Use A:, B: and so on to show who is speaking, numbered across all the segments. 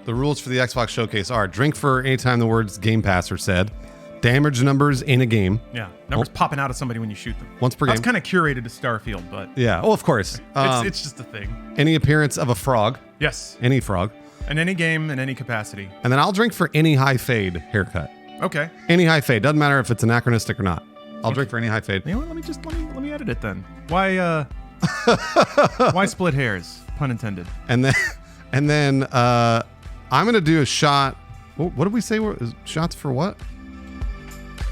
A: The rules for the Xbox Showcase are drink for any time the words Game Pass are said, damage numbers in a game.
B: Yeah, numbers popping out of somebody when you shoot them.
A: Once per game.
B: That's kind of curated to Starfield, but
A: Yeah. Oh, of course.
B: it's just a thing.
A: Any appearance of a frog.
B: Yes.
A: Any frog.
B: In any game, in any capacity.
A: And then I'll drink for any high fade haircut.
B: Okay.
A: Any high fade. Doesn't matter if it's anachronistic or not. I'll drink for any high fade.
B: You know what? Let me edit it then. Why why split hairs? Pun intended.
A: And then I'm gonna do a shot. What did we say? Shots for what?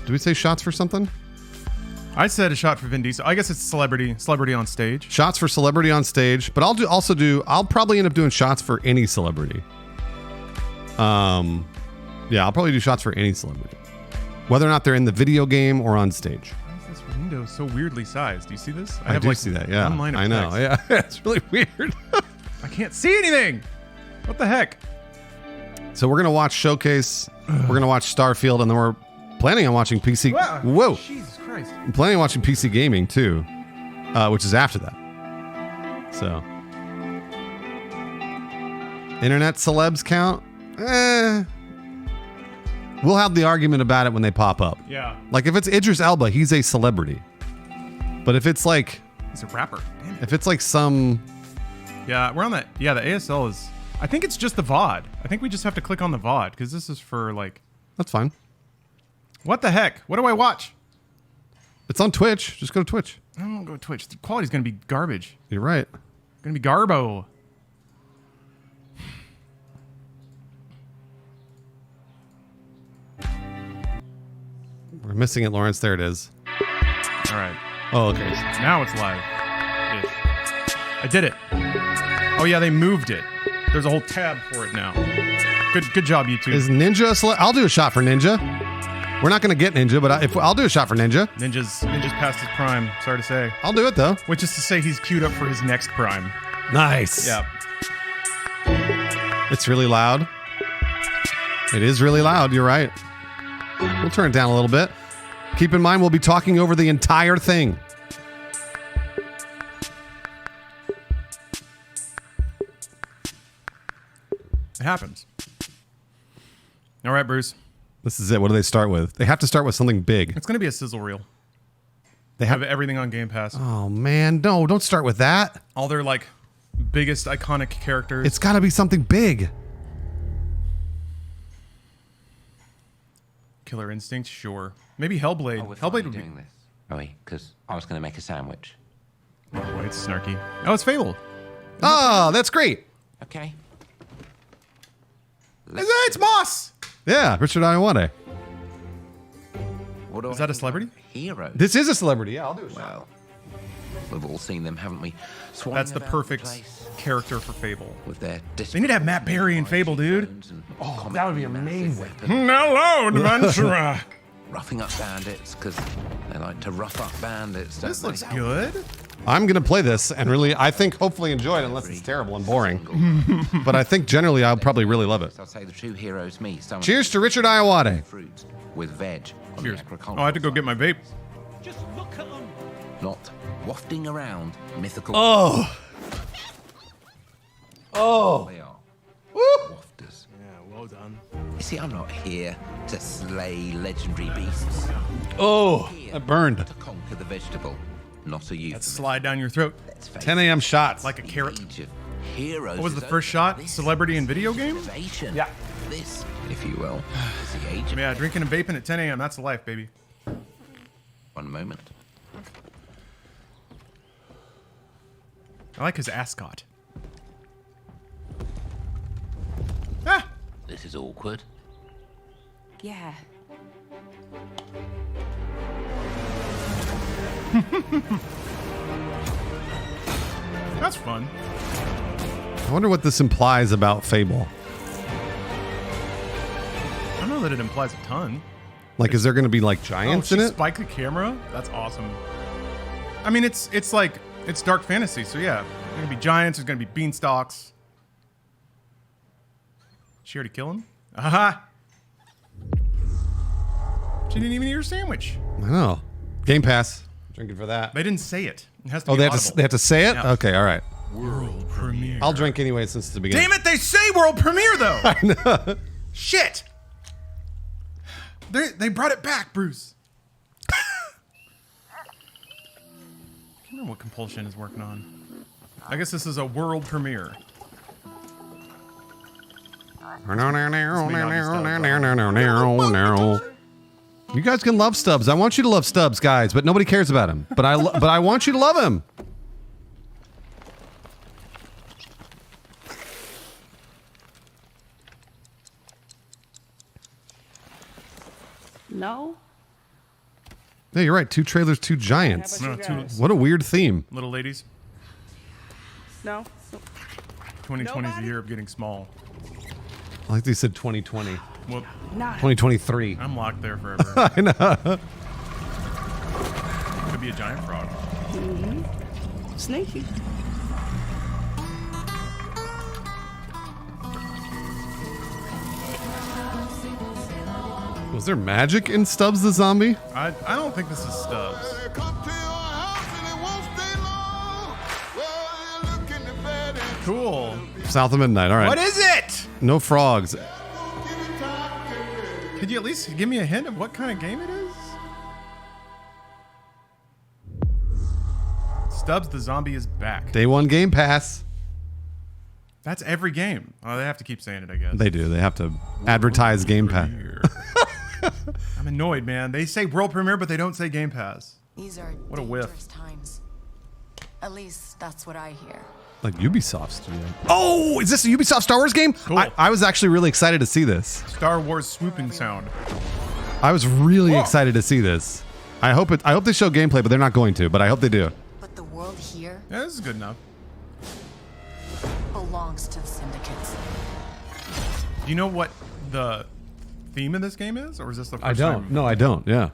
A: Did we say shots for something?
B: I said a shot for Vin Diesel. I guess it's celebrity on stage.
A: Shots for celebrity on stage, but I'll probably end up doing shots for any celebrity. Yeah, I'll probably do shots for any celebrity, whether or not they're in the video game or on stage.
B: Why is this window so weirdly sized? Do you see this?
A: I do see that. Yeah,
B: one line of
A: I know.
B: text.
A: Yeah, it's really weird.
B: I can't see anything. What the heck?
A: So we're gonna watch Showcase. We're gonna watch Starfield, and then we're planning on watching PC.
B: Wow.
A: Whoa!
B: Jesus Christ.
A: I'm planning on watching PC gaming too, which is after that. So, internet celebs count? We'll have the argument about it when they pop up.
B: Yeah.
A: Like if it's Idris Elba, he's a celebrity. But if it's like,
B: He's a rapper. Damn it.
A: if it's like some,
B: Yeah, we're on that. Yeah, the ASL is. I think it's just the VOD. I think we just have to click on the VOD because this is for like.
A: that's fine.
B: What the heck? What do I watch?
A: It's on Twitch. Just go to Twitch.
B: I don't want to go to Twitch. The quality's gonna be garbage.
A: You're right.
B: Gonna be garbo.
A: We're missing it, Lawrence. There it is.
B: All right.
A: Oh, okay.
B: Now it's live. Ish. I did it. Oh yeah, they moved it. There's a whole tab for it now. Good job, YouTube.
A: Is Ninja a I'll do a shot for Ninja. We're not going to get Ninja, but I'll do a shot for Ninja.
B: Ninja's past his prime. Sorry to say.
A: I'll do it, though.
B: Which is to say he's queued up for his next prime.
A: Nice.
B: Yeah.
A: It's really loud. It is really loud. You're right. We'll turn it down a little bit. Keep in mind, we'll be talking over the entire thing.
B: It happens. All right, Bruce.
A: This is it. What do they start with? They have to start with something big.
B: It's going to be a sizzle reel.
A: They
B: Have everything on Game Pass.
A: Oh, man. No, don't start with that.
B: All their like biggest iconic characters.
A: It's got to be something big.
B: Killer Instinct, sure. Maybe Hellblade.
C: Oh, we're
B: Hellblade
C: finally
B: would be.
C: doing this. Are we? Because I was going to make a sandwich.
B: Oh, boy, it's snarky. Oh, it's Fable.
A: Oh, that's great.
C: Okay.
B: It's Moss.
A: Yeah, Richard Iowade.
C: What do
B: Is
C: I
B: that a
C: think
B: celebrity?
C: about Heroes.
A: This is a celebrity. Yeah, I'll do it.
C: Well, we've all seen them, haven't we? Swanning
B: That's the
C: about
B: perfect
C: place
B: character for Fable.
C: with their
B: They need to have Matt Berry in Fable, dude.
C: Oh, that would be amazing.
B: Hello, adventurer.
C: Roughing up bandits because they like to rough up bandits. Don't
B: This
C: they?
B: looks good.
A: I'm going to play this and really, I think, hopefully enjoy it, unless it's terrible and boring. But I think generally I'll probably really love it.
C: I'll say the true heroes me.
A: Cheers to Richard Iowade.
C: Fruit with veg. On
B: Cheers.
C: the agricultural
B: Oh, I had to go get my vape.
C: side, not wafting around mythical.
A: Oh. Oh.
C: They are wafters.
B: Yeah, well done.
C: You see, I'm not here to slay legendary beasts.
A: Oh.
C: Here
A: That burned.
C: to conquer the vegetable, not a youth.
B: Slide down your throat
A: 10 a.m. shots.
B: like a carrot.
C: Age of heroes.
B: What was the
C: is
B: first
C: over.
B: shot?
C: This
B: Celebrity in
C: is
B: video game?
C: innovation.
B: Yeah.
C: This, if you will, is the age of
B: Yeah, drinking and vaping at 10 a.m. That's the life, baby.
C: one moment.
B: I like his ascot. Ah!
C: This is awkward.
D: Yeah.
B: That's fun.
A: I wonder what this implies about Fable.
B: I don't know that it implies a ton.
A: Like, is there going to be like giants in
B: she
A: it?
B: spiked the camera? That's awesome. I mean, it's like, it's dark fantasy, so yeah. There's gonna be giants, there's gonna be beanstalks. She already kill him? Aha! She didn't even eat her sandwich.
A: I know. Game Pass. Drinking for that.
B: They didn't say it. It has to
A: Oh,
B: be
A: they
B: audible.
A: have to say it?
B: Yeah.
A: Okay, all right.
B: World premiere.
A: I'll drink anyway since it's the beginning.
B: Damn it! They say world premiere though.
A: I know.
B: Shit. They brought it back, Bruce. I don't know what Compulsion is working on. I guess this is a world premiere.
A: You guys can love Stubbs. I want you to love Stubbs, guys, but nobody cares about him. But I want you to love him.
E: No?
A: Yeah, you're right. 2 trailers, 2 giants.
E: How
B: No,
E: about you
B: two
E: guys?
A: What a weird theme.
B: little ladies.
E: No?
B: 2020 is the
E: Nobody?
B: year of getting small.
A: I like they said 2020.
B: Whoop.
E: Not.
A: 2023.
B: I'm locked there forever.
A: I know.
B: Could be a giant frog.
E: Sneaky.
A: Was there magic in Stubbs the zombie?
B: I don't think this is Stubbs. Cool.
A: South of Midnight. All right.
B: What is it?
A: No frogs.
B: Could you at least give me a hint of what kind of game it is? Stubbs the zombie is back.
A: Day 1 Game Pass.
B: That's every game. Oh, they have to keep saying it, I guess.
A: They do. They have to advertise Game Pass.
B: I'm annoyed, man. They say world premiere, but they don't say Game Pass.
D: These are
B: What a whiff.
D: dangerous times. At least that's what I hear.
A: Like Ubisoft Studio. Oh, is this a Ubisoft Star Wars game?
B: Cool.
A: I was actually really excited to see this.
B: Star Wars swooping sound.
A: I was really
B: Whoa.
A: excited to see this. I hope they show gameplay, but they're not going to. But I hope they do.
D: But the world here
B: Yeah, this is good enough.
D: belongs to the syndicates.
B: Do you know what the theme of this game is? Or is this the first
A: I don't.
B: time?
A: No, I don't. Yeah.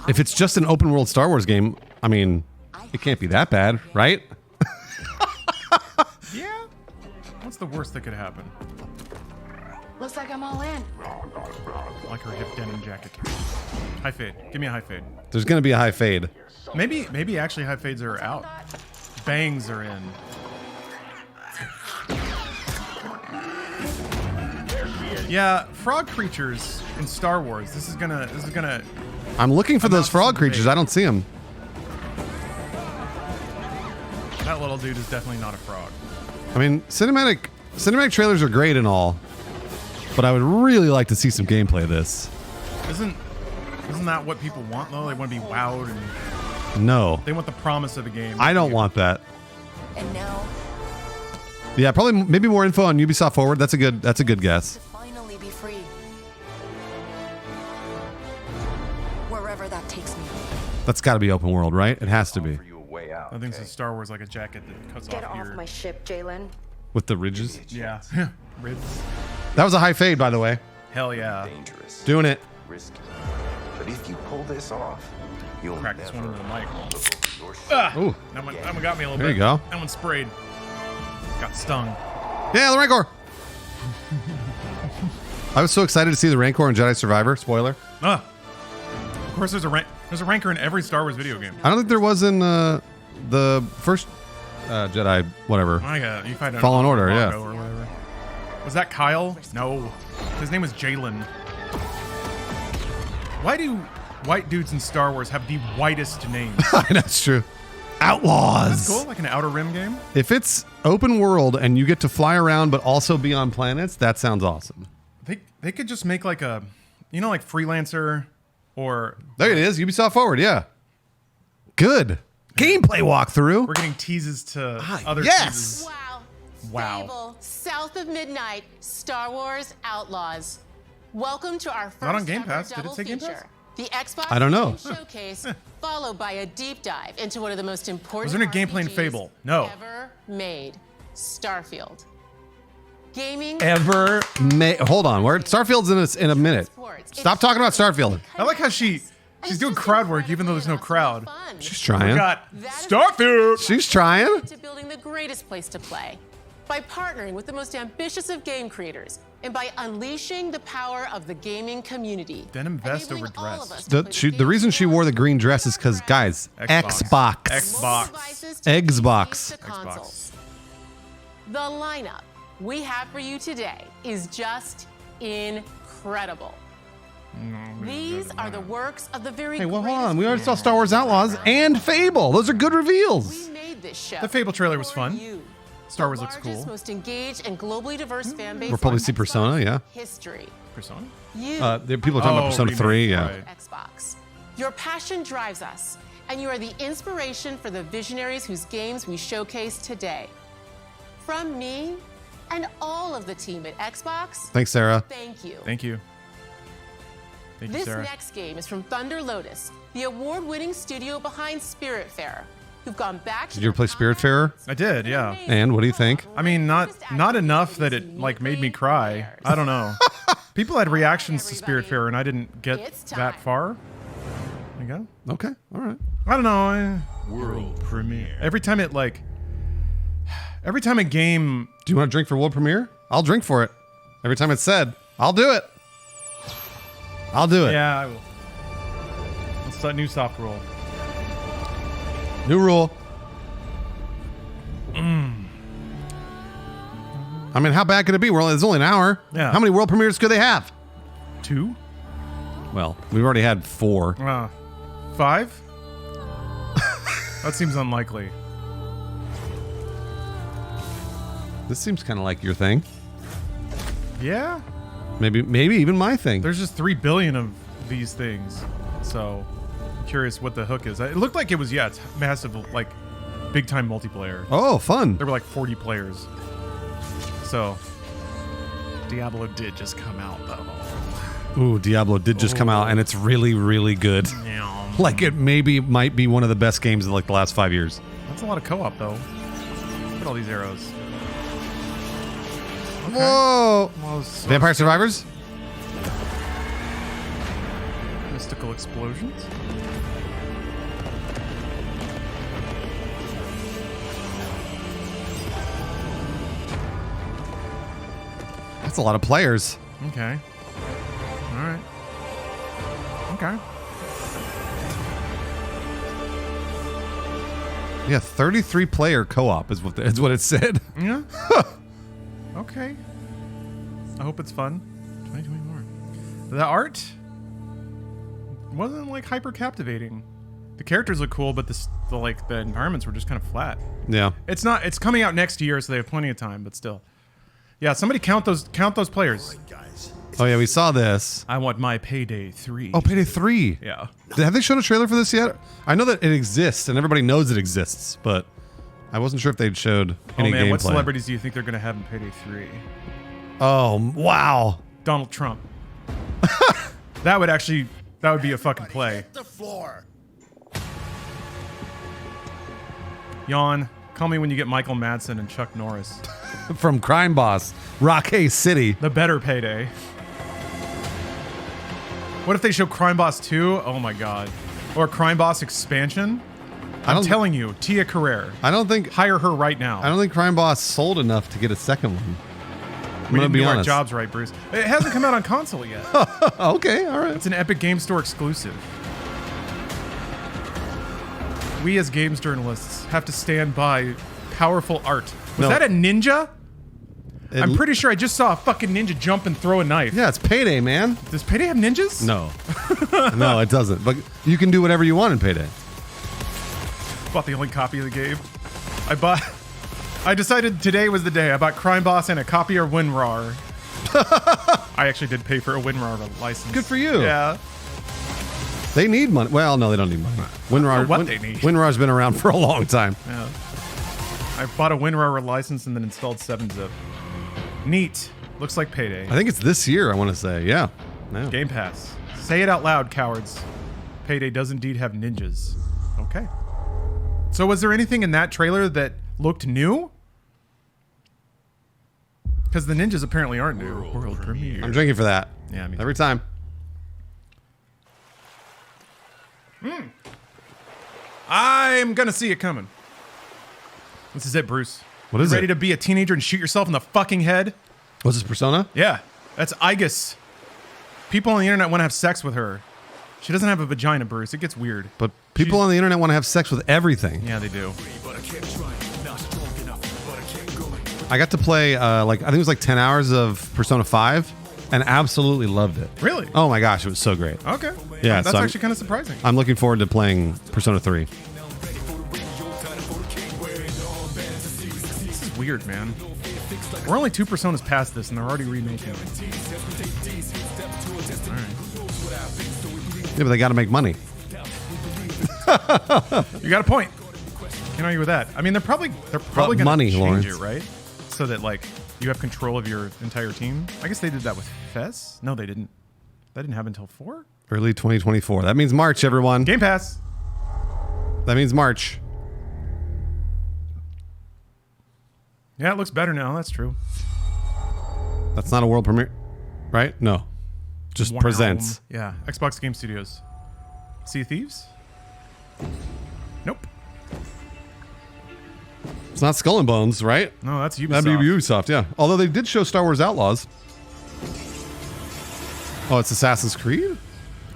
A: If it's just an open world Star Wars game, I mean, it can't be that bad, right?
B: Yeah? What's the worst that could happen?
D: Looks like I'm all in.
B: Like her hip denim jacket. High fade. Give me a high fade.
A: There's going to be a high fade.
B: Maybe actually high fades are out. Bangs are in. Yeah, frog creatures in Star Wars. This is gonna.
A: I'm looking for those
B: Announce
A: frog
B: some
A: creatures.
B: debate.
A: I don't see them.
B: That little dude is definitely not a frog.
A: I mean, cinematic trailers are great and all, but I would really like to see some gameplay of this.
B: Isn't that what people want though? They want to be wowed and
A: No,
B: they want the promise of the game.
A: I don't want that.
D: And now,
A: Yeah, probably maybe more info on Ubisoft Forward. That's a good guess.
D: to finally be free. Wherever that takes me.
A: That's got to be open world, right? It has to be
B: I think it's Star Wars like a jacket that cuts
F: Get
B: off
F: off
B: your.
F: my ship, Jalen.
A: with the ridges.
B: Yeah. Ribs.
A: That was a high fade, by the way.
B: Hell yeah.
G: Dangerous,
A: Doing it.
G: risky. But if you pull this off, you'll
B: Practice one
G: never
B: into the mic.
G: look your shit.
B: Ah,
A: Ooh.
B: that one got me a little
A: There
B: bit.
A: you go.
B: That one sprayed. Got stung.
A: Yeah, the Rancor. I was so excited to see the Rancor in Jedi Survivor. Spoiler.
B: Ah. Of course, there's a rancor in every Star Wars video game.
A: I don't think there was in the first Jedi, whatever.
B: You find out
A: Fallen
B: on
A: Order, yeah.
B: Mongo or whatever. Was that Kyle? No. His name was Jalen. Why do white dudes in Star Wars have the whitest names?
A: That's true. Outlaws.
B: That's cool, like an Outer Rim game.
A: If it's open world and you get to fly around but also be on planets, that sounds awesome.
B: They could just make like a, like Freelancer or
A: There it is. Ubisoft Forward. Yeah. Good. Gameplay walkthrough.
B: we're getting teases to other
A: yes.
B: teases.
H: Wow.
B: Wow.
H: Stable, south of midnight, Star Wars Outlaws. Welcome to our first
B: Not on Game
H: ever
B: Pass. Did it
H: double
B: say Game
H: feature.
B: Pass?
H: The Xbox
A: I don't know.
H: Game Showcase, followed by a deep dive into one of the most important
B: Was there any gameplay in
H: RPGs
B: Fable? No.
H: ever made, Starfield. Gaming.
A: Hold on. Starfield's in a minute.
H: Sports.
A: Stop talking about Starfield.
B: I like how she's doing crowd work even though there's no crowd.
A: She's trying.
B: We got
H: That is
B: Starfield.
A: She's trying.
H: to building the greatest place to play. by partnering with the most ambitious of game creators and by unleashing the power of the gaming community.
B: Denim vest
H: enabling
B: over
H: all of
B: dress.
H: us to play
A: The reason she wore the green dress is because, guys, Xbox.
B: Xbox.
H: devices to
A: Xbox.
H: PCs to consoles. The lineup we have for you today is just incredible. These are the works of the very
A: Hey, well, hold
H: greatest
A: on. We already saw
H: minds
A: Star Wars Outlaws and Fable. Those are good reveals.
H: We made this show.
B: The Fable trailer was
H: for
B: fun.
H: you,
B: Star
H: the
B: Wars looks
H: largest,
B: cool.
H: most engaged and globally diverse fan base.
A: We'll probably
H: on
A: see
H: Xbox
A: Persona, yeah.
H: History.
B: Persona?
H: You.
A: People are talking about Persona
B: remake,
A: 3, yeah.
B: right.
H: Xbox. Your passion drives us, and you are the inspiration for the visionaries whose games we showcase today. From me and all of the team at Xbox,
A: Thanks, Sarah.
H: thank you.
B: Thank you. Thank you,
H: This
B: Sarah.
H: next game is from Thunder Lotus, the award-winning studio behind Spiritfarer, who've gone back to
A: Did you ever play Spiritfarer?
B: I did, yeah.
A: And what do you think?
B: I mean, not enough that it like made me cry. I don't know. People had reactions to Spiritfarer, and I didn't get
H: It's time.
B: that far. There you go.
A: Okay, all right.
B: I don't know. World premiere. Every time a game.
A: Do you want to drink for world premiere? I'll drink for it. Every time it's said, I'll do it. I'll do it.
B: Yeah, I will. It's that new soft roll.
A: New rule. I mean, how bad could it be? Well, it's only an hour.
B: Yeah.
A: How many world premieres could they have?
B: 2?
A: Well, we've already had 4.
B: 5? That seems unlikely.
A: This seems kind of like your thing.
B: Yeah?
A: Maybe even my thing.
B: There's just 3 billion of these things. So, I'm curious what the hook is. It looked like it was, it's massive, like, big time multiplayer.
A: Oh, fun.
B: There were like 40 players. So, Diablo did just come out, though.
A: Ooh, Diablo did just come out, and it's really, really good. Like, it might be one of the best games of like the last 5 years.
B: That's a lot of co-op, though. Look at all these arrows. Okay.
A: Whoa!
B: Well, so
A: Vampire Survivors?
B: mystical explosions.
A: That's a lot of players.
B: Okay. All right. Okay.
A: Yeah, 33 player co-op is what it said.
B: Yeah. Okay. I hope it's fun. 20 more. The art wasn't like hyper captivating. The characters look cool, but the environments were just kind of flat.
A: Yeah.
B: It's not. It's coming out next year, so they have plenty of time. But still, yeah. Somebody count those players.
A: Oh yeah, we saw this.
B: I want my Payday 3.
A: Oh, Payday 3.
B: Yeah.
A: Have they shown a trailer for this yet? I know that it exists and everybody knows it exists, but I wasn't sure if they'd showed any
B: Oh man,
A: gameplay.
B: what celebrities do you think they're gonna have in Payday 3?
A: Oh, wow.
B: Donald Trump. That would be a fucking play.
F: The floor.
B: Yawn. Call me when you get Michael Madsen and Chuck Norris.
A: From Crime Boss, Rockay City.
B: The better Payday. What if they show Crime Boss 2? Oh my god. Or Crime Boss expansion? I'm telling you, Tia Carrere.
A: I don't think
B: Hire her right now.
A: I don't think Crime Boss sold enough to get a second one. I'm
B: we
A: gonna
B: didn't
A: be
B: do our
A: honest.
B: jobs right, Bruce. It hasn't come out on console yet.
A: Okay, all right.
B: It's an Epic Game Store exclusive. We as games journalists have to stand by powerful art. Was
A: No.
B: that a ninja?
A: It-
B: I'm pretty sure I just saw a fucking ninja jump and throw a knife.
A: Yeah, it's Payday, man.
B: Does Payday have ninjas?
A: No. No, it doesn't. But you can do whatever you want in Payday.
B: Bought the only copy of the game. I decided today was the day. I bought Crime Boss and a copy of WinRAR. I actually did pay for a WinRAR license.
A: Good for you.
B: Yeah.
A: They need money. Well, no, they don't need money. WinRAR,
B: What they need.
A: WinRAR's been around for a long time.
B: Yeah. I bought a WinRAR license and then installed 7-Zip. Neat. Looks like Payday.
A: I think it's this year, I want to say. Yeah. Yeah.
B: Game Pass. Say it out loud, cowards. Payday does indeed have ninjas. Okay. So was there anything in that trailer that looked new? Because the ninjas apparently aren't new. World premiere.
A: I'm drinking for that.
B: Yeah, me too.
A: Every time.
B: I'm gonna see it coming. This is it, Bruce.
A: What is
B: Ready
A: it?
B: to be a teenager and shoot yourself in the fucking head?
A: What's this, Persona?
B: Yeah, that's Aegis. People on the internet want to have sex with her. She doesn't have a vagina, Bruce. It gets weird.
A: But people on the internet want to have sex with everything.
B: Yeah, they do.
A: I got to play, I think it was like 10 hours of Persona 5 and absolutely loved it.
B: Really?
A: Oh my gosh, it was so great.
B: Okay.
A: Yeah,
B: That's
A: so
B: actually kind of surprising.
A: I'm looking forward to playing Persona 3.
B: This is weird, man. We're only 2 Personas past this, and they're already remaking it. All right.
A: Yeah, but they got to make money.
B: You got a point. Can't argue with that. I mean, they're probably going to
A: money,
B: change
A: Lawrence.
B: it, right? So that like you have control of your entire team. I guess they did that with Fez. No, they didn't. That didn't happen until 4.
A: Early 2024. That means March, everyone.
B: Game Pass.
A: That means March.
B: Yeah, it looks better now. That's true.
A: That's not a world premiere, right? No. Just
B: Wow.
A: presents.
B: Yeah, Xbox Game Studios. Sea of Thieves? Nope.
A: It's not Skull and Bones, right?
B: No, that's Ubisoft.
A: That'd be Ubisoft, yeah. Although they did show Star Wars Outlaws. Oh, it's Assassin's Creed?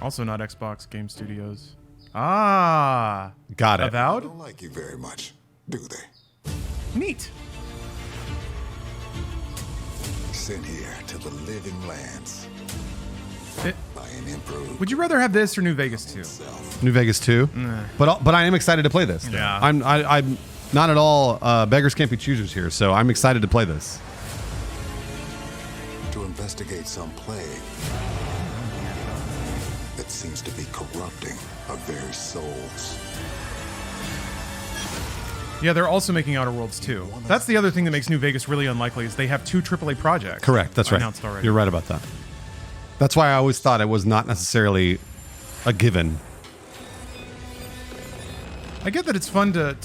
B: Also not Xbox Game Studios. Ah.
A: Got it.
B: Avowed?
F: Don't like you very much, do they?
B: Neat.
F: Sent here to the living lands
B: It-
F: by an emperor
B: would you rather have this or New Vegas 2?
F: himself.
A: New Vegas 2. But I am excited to play this.
B: Yeah.
A: I'm not at all beggars can't be choosers here, so I'm excited to play this.
F: To investigate some plague that seems to be corrupting our very souls.
B: Yeah, they're also making Outer Worlds 2. That's the other thing that makes New Vegas really unlikely is they have 2 AAA projects.
A: Correct. That's right.
B: Announced already.
A: You're right about that. That's why I always thought it was not necessarily a given.
B: I get that it's fun to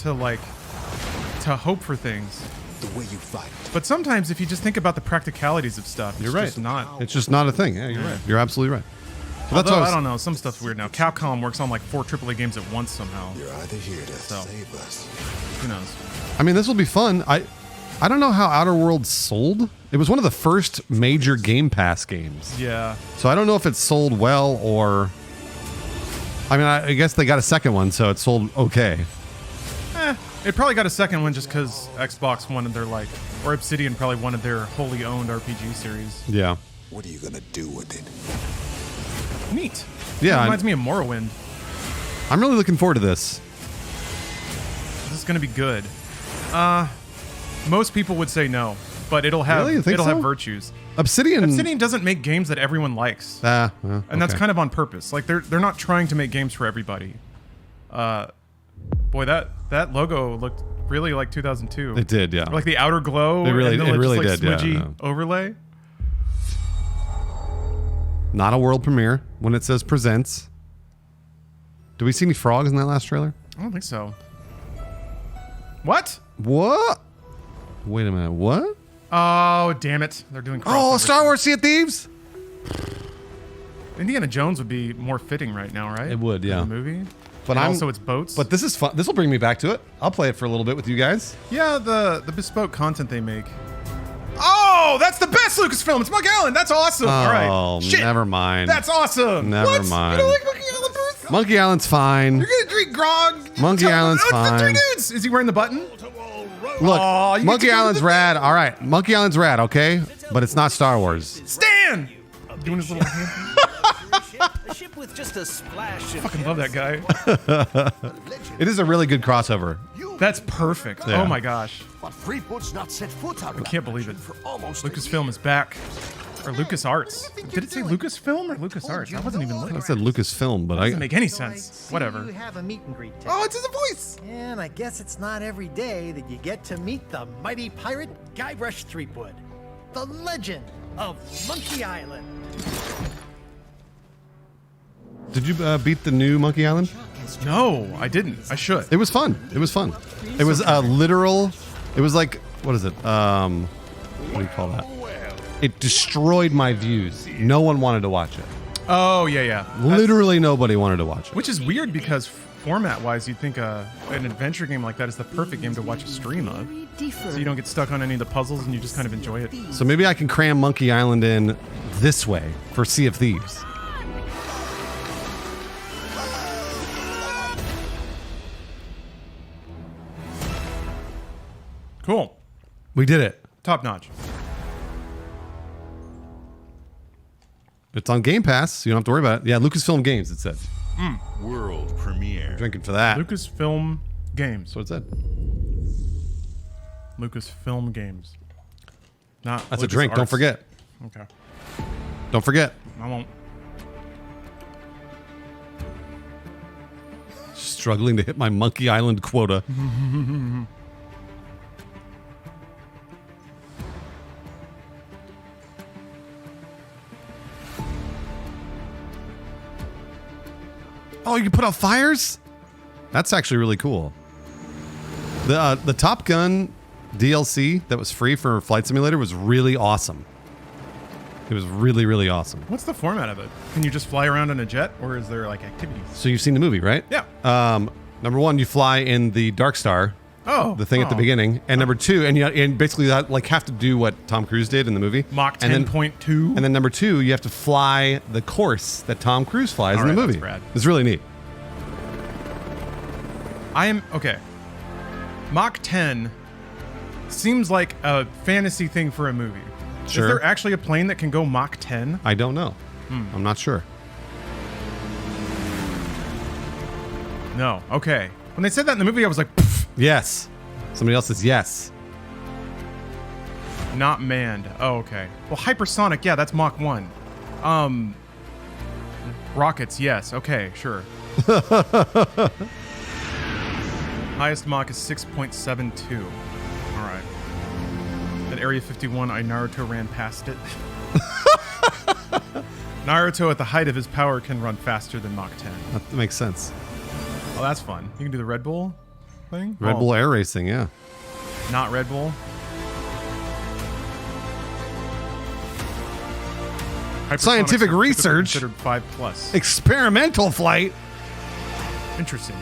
B: hope for things,
F: The way you fight.
B: but sometimes if you just think about the practicalities of stuff, it's
A: You're right.
B: just not.
A: It's just not a thing. Yeah, you're right. You're absolutely right. But that's
B: Although,
A: what
B: I don't know, some stuff's weird now. Capcom works on like 4 AAA games at once somehow.
F: You're either here to save us.
B: Who knows?
A: I mean, this will be fun. I don't know how Outer Worlds sold. It was one of the first major Game Pass games.
B: Yeah.
A: So I don't know if it sold well or... I mean, I guess they got a second one, so it sold okay.
B: It probably got a second one just because Xbox wanted their or Obsidian probably wanted their wholly owned RPG series.
A: Yeah.
F: What are you gonna do with it?
B: Neat.
A: Yeah,
B: It reminds me of Morrowind.
A: I'm really looking forward to this.
B: This is going to be good. Most people would say no, but it'll have
A: Really? You think
B: it'll
A: so?
B: have virtues.
A: Obsidian
B: doesn't make games that everyone likes.
A: Well,
B: And that's kind of on purpose. Like they're not trying to make games for everybody. Boy, that logo looked really like 2002.
A: It did, yeah.
B: Like the outer glow.
A: It really-
B: and then
A: it
B: just,
A: really
B: like,
A: did, yeah,
B: smudgy
A: yeah.
B: overlay.
A: Not a world premiere when it says presents. Do we see any frogs in that last trailer?
B: I don't think so. What?
A: What? Wait a minute. What?
B: Oh, damn it! They're doing.
A: Oh,
B: crossovers.
A: Star Wars Sea of Thieves?
B: Indiana Jones would be more fitting right now, right?
A: It would, yeah.
B: For the movie.
A: But
B: And
A: I'm
B: also it's boats.
A: But this is fun. This will bring me back to it. I'll play it for a little bit with you guys.
B: yeah, the bespoke content they make. Oh, that's the best Lucasfilm. It's Monk Allen. That's awesome. All right.
A: Oh,
B: Shit.
A: never mind.
B: That's awesome.
A: Never
B: What?
A: mind.
B: You don't like Monkey Allen, Bruce?
A: Monkey Island's fine.
B: You're gonna drink grog.
A: Monkey Island's
B: It's the 3
A: fine.
B: dudes. Is he wearing the button?
A: Look,
B: Aw, you get
A: Monkey
B: to go to
A: Island's
B: the-
A: rad. All right, Monkey Island's rad. Okay, but it's not Star Wars.
B: Stan. Doing his little hand.
I: A ship with just a splash of
B: Fucking love that guy.
A: It is a really good crossover.
B: That's perfect.
A: Yeah.
B: Oh my gosh.
I: But Freeport's not set foot on
B: I can't believe it.
I: for almost
B: Lucasfilm is back. Or LucasArts. Did it say Lucasfilm or LucasArts? I wasn't even looking.
A: I said Lucasfilm, but
B: Doesn't make any sense. Whatever.
J: You have a meet and greet ticket.
B: Oh, it's his voice.
J: And I guess it's not every day that you get to meet the mighty pirate Guybrush Threepwood, the legend of Monkey Island.
A: Did you beat the new Monkey Island?
B: No, I didn't. I should.
A: It was fun. It was fun. It was a literal. It was like, what is it? What do you call that? It destroyed my views. No one wanted to watch it.
B: Oh yeah, yeah.
A: Literally nobody wanted to watch it.
B: Which is weird because format-wise, you'd think an adventure game like that is the perfect game to watch a stream of. So you don't get stuck on any of the puzzles and you just kind of enjoy it.
A: So maybe I can cram Monkey Island in this way for Sea of Thieves.
B: Cool.
A: We did it.
B: Top notch.
A: It's on Game Pass, so you don't have to worry about it. Yeah, Lucasfilm Games, it said.
K: World premiere.
A: Drinking for that.
B: Lucasfilm Games.
A: That's what it said.
B: Lucasfilm Games. Not
A: That's a
B: Lucas
A: drink. Don't
B: Arts.
A: forget.
B: Okay.
A: Don't forget.
B: I won't.
A: Struggling to hit my Monkey Island quota. Oh, you can put out fires? That's actually really cool. The Top Gun DLC that was free for Flight Simulator was really awesome. It was really, really awesome.
B: What's the format of it? Can you just fly around in a jet, or is there like activities?
A: So you've seen the movie, right?
B: Yeah.
A: Number one, you fly in the Dark Star.
B: Oh.
A: The thing at the beginning. And number two, and basically that like have to do what Tom Cruise did in the movie.
B: Mach
A: And then-
B: 10.2.
A: And then number two, you have to fly the course that Tom Cruise flies in the
B: Alright,
A: movie.
B: that's rad.
A: It's really neat.
B: Okay. Mach 10 seems like a fantasy thing for a movie.
A: Sure.
B: Is there actually a plane that can go Mach 10?
A: I don't know. I'm not sure.
B: No. Okay. When they said that in the movie, I was like, pff,
A: Yes. Somebody else says yes.
B: not manned. Oh, okay. Well, hypersonic, yeah, that's Mach 1. Rockets, yes. Okay, sure. Highest Mach is 6.72. All right. At Area 51, Naruto ran past it. Naruto, at the height of his power, can run faster than Mach 10.
A: That makes sense.
B: Oh, that's fun. You can do the Red Bull thing?
A: Red
B: Oh,
A: Bull Air Racing, yeah.
B: Not Red Bull.
A: Scientific
B: Hypersonics are
A: research.
B: considered 5+.
A: Experimental flight.
B: Interesting.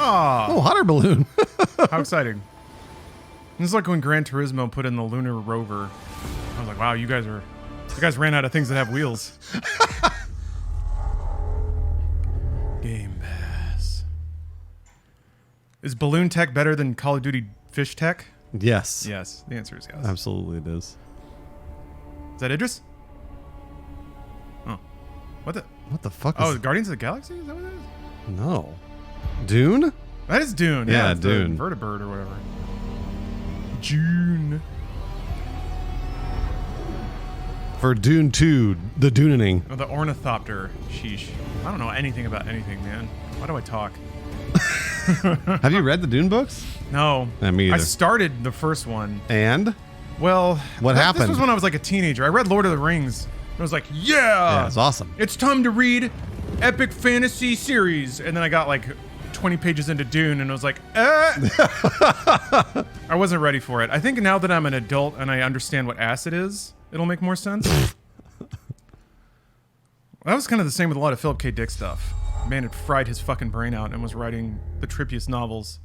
B: Ah,
A: Oh, hotter balloon.
B: how exciting. This is like when Gran Turismo put in the lunar rover. I was like, wow, you guys ran out of things that have wheels. Game Pass. Is balloon tech better than Call of Duty fish tech?
A: Yes.
B: Yes. The answer is yes.
A: Absolutely it is.
B: Is that Idris? Oh. What the?
A: What the fuck
B: Oh,
A: is...
B: Guardians of the Galaxy? Is that what it is?
A: No. Dune?
B: That is Dune.
A: Yeah,
B: it's
A: Dune.
B: The vertibird or whatever. June.
A: For Dune 2, the Dunening.
B: Oh, the ornithopter. Sheesh. I don't know anything about anything, man. Why do I talk?
A: Have you read the Dune books?
B: No.
A: Me
B: I
A: either.
B: started the first one.
A: And?
B: Well,
A: What
B: This
A: happened?
B: was when I was like a teenager. I read Lord of the Rings. I was like,
A: Yeah, it's awesome.
B: it's time to read epic fantasy series. And then I got like 20 pages into Dune and I was like, I wasn't ready for it. I think now that I'm an adult and I understand what acid is, it'll make more sense. That was kind of the same with a lot of Philip K. Dick stuff. Man had fried his fucking brain out and was writing the trippiest novels.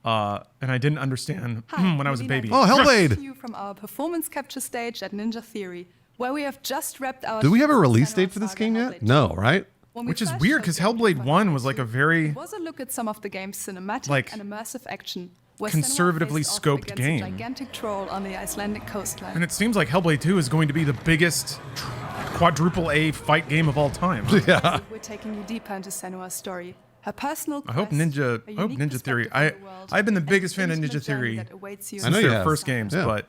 B: And I didn't understand when I was a baby.
A: Oh, Hellblade!
E: You from our performance capture stage at Ninja Theory, where we have just wrapped our.
A: Do we have a release
E: Senua
A: date for this
E: Saga
A: game yet?
E: Hellblade
A: No,
E: 2.
A: right?
E: When we
B: Which is
E: first
B: weird
E: showed
B: because
E: the game
B: Hellblade
E: for
B: 1 was like a very
E: It was a look at some of the game's cinematic
B: Like,
E: and immersive action. where
B: conservatively
E: Senua faced off
B: scoped
E: against
B: game.
E: A gigantic troll on the Icelandic coastline.
B: And it seems like Hellblade 2 is going to be the biggest quadruple A fight game of all time.
A: Yeah.
E: We're taking you deeper into Senua's story. Her personal
B: I hope
E: quest,
B: Ninja
E: a
B: I hope
E: unique
B: Ninja Theory.
E: perspective on the world,
B: I've been the
E: and
B: biggest
E: the
B: fan of
E: intimate
B: Ninja
E: journey
B: Theory
E: that awaits you
A: I know
B: since
A: you
B: their
A: have.
B: first games,
A: Yeah.
B: but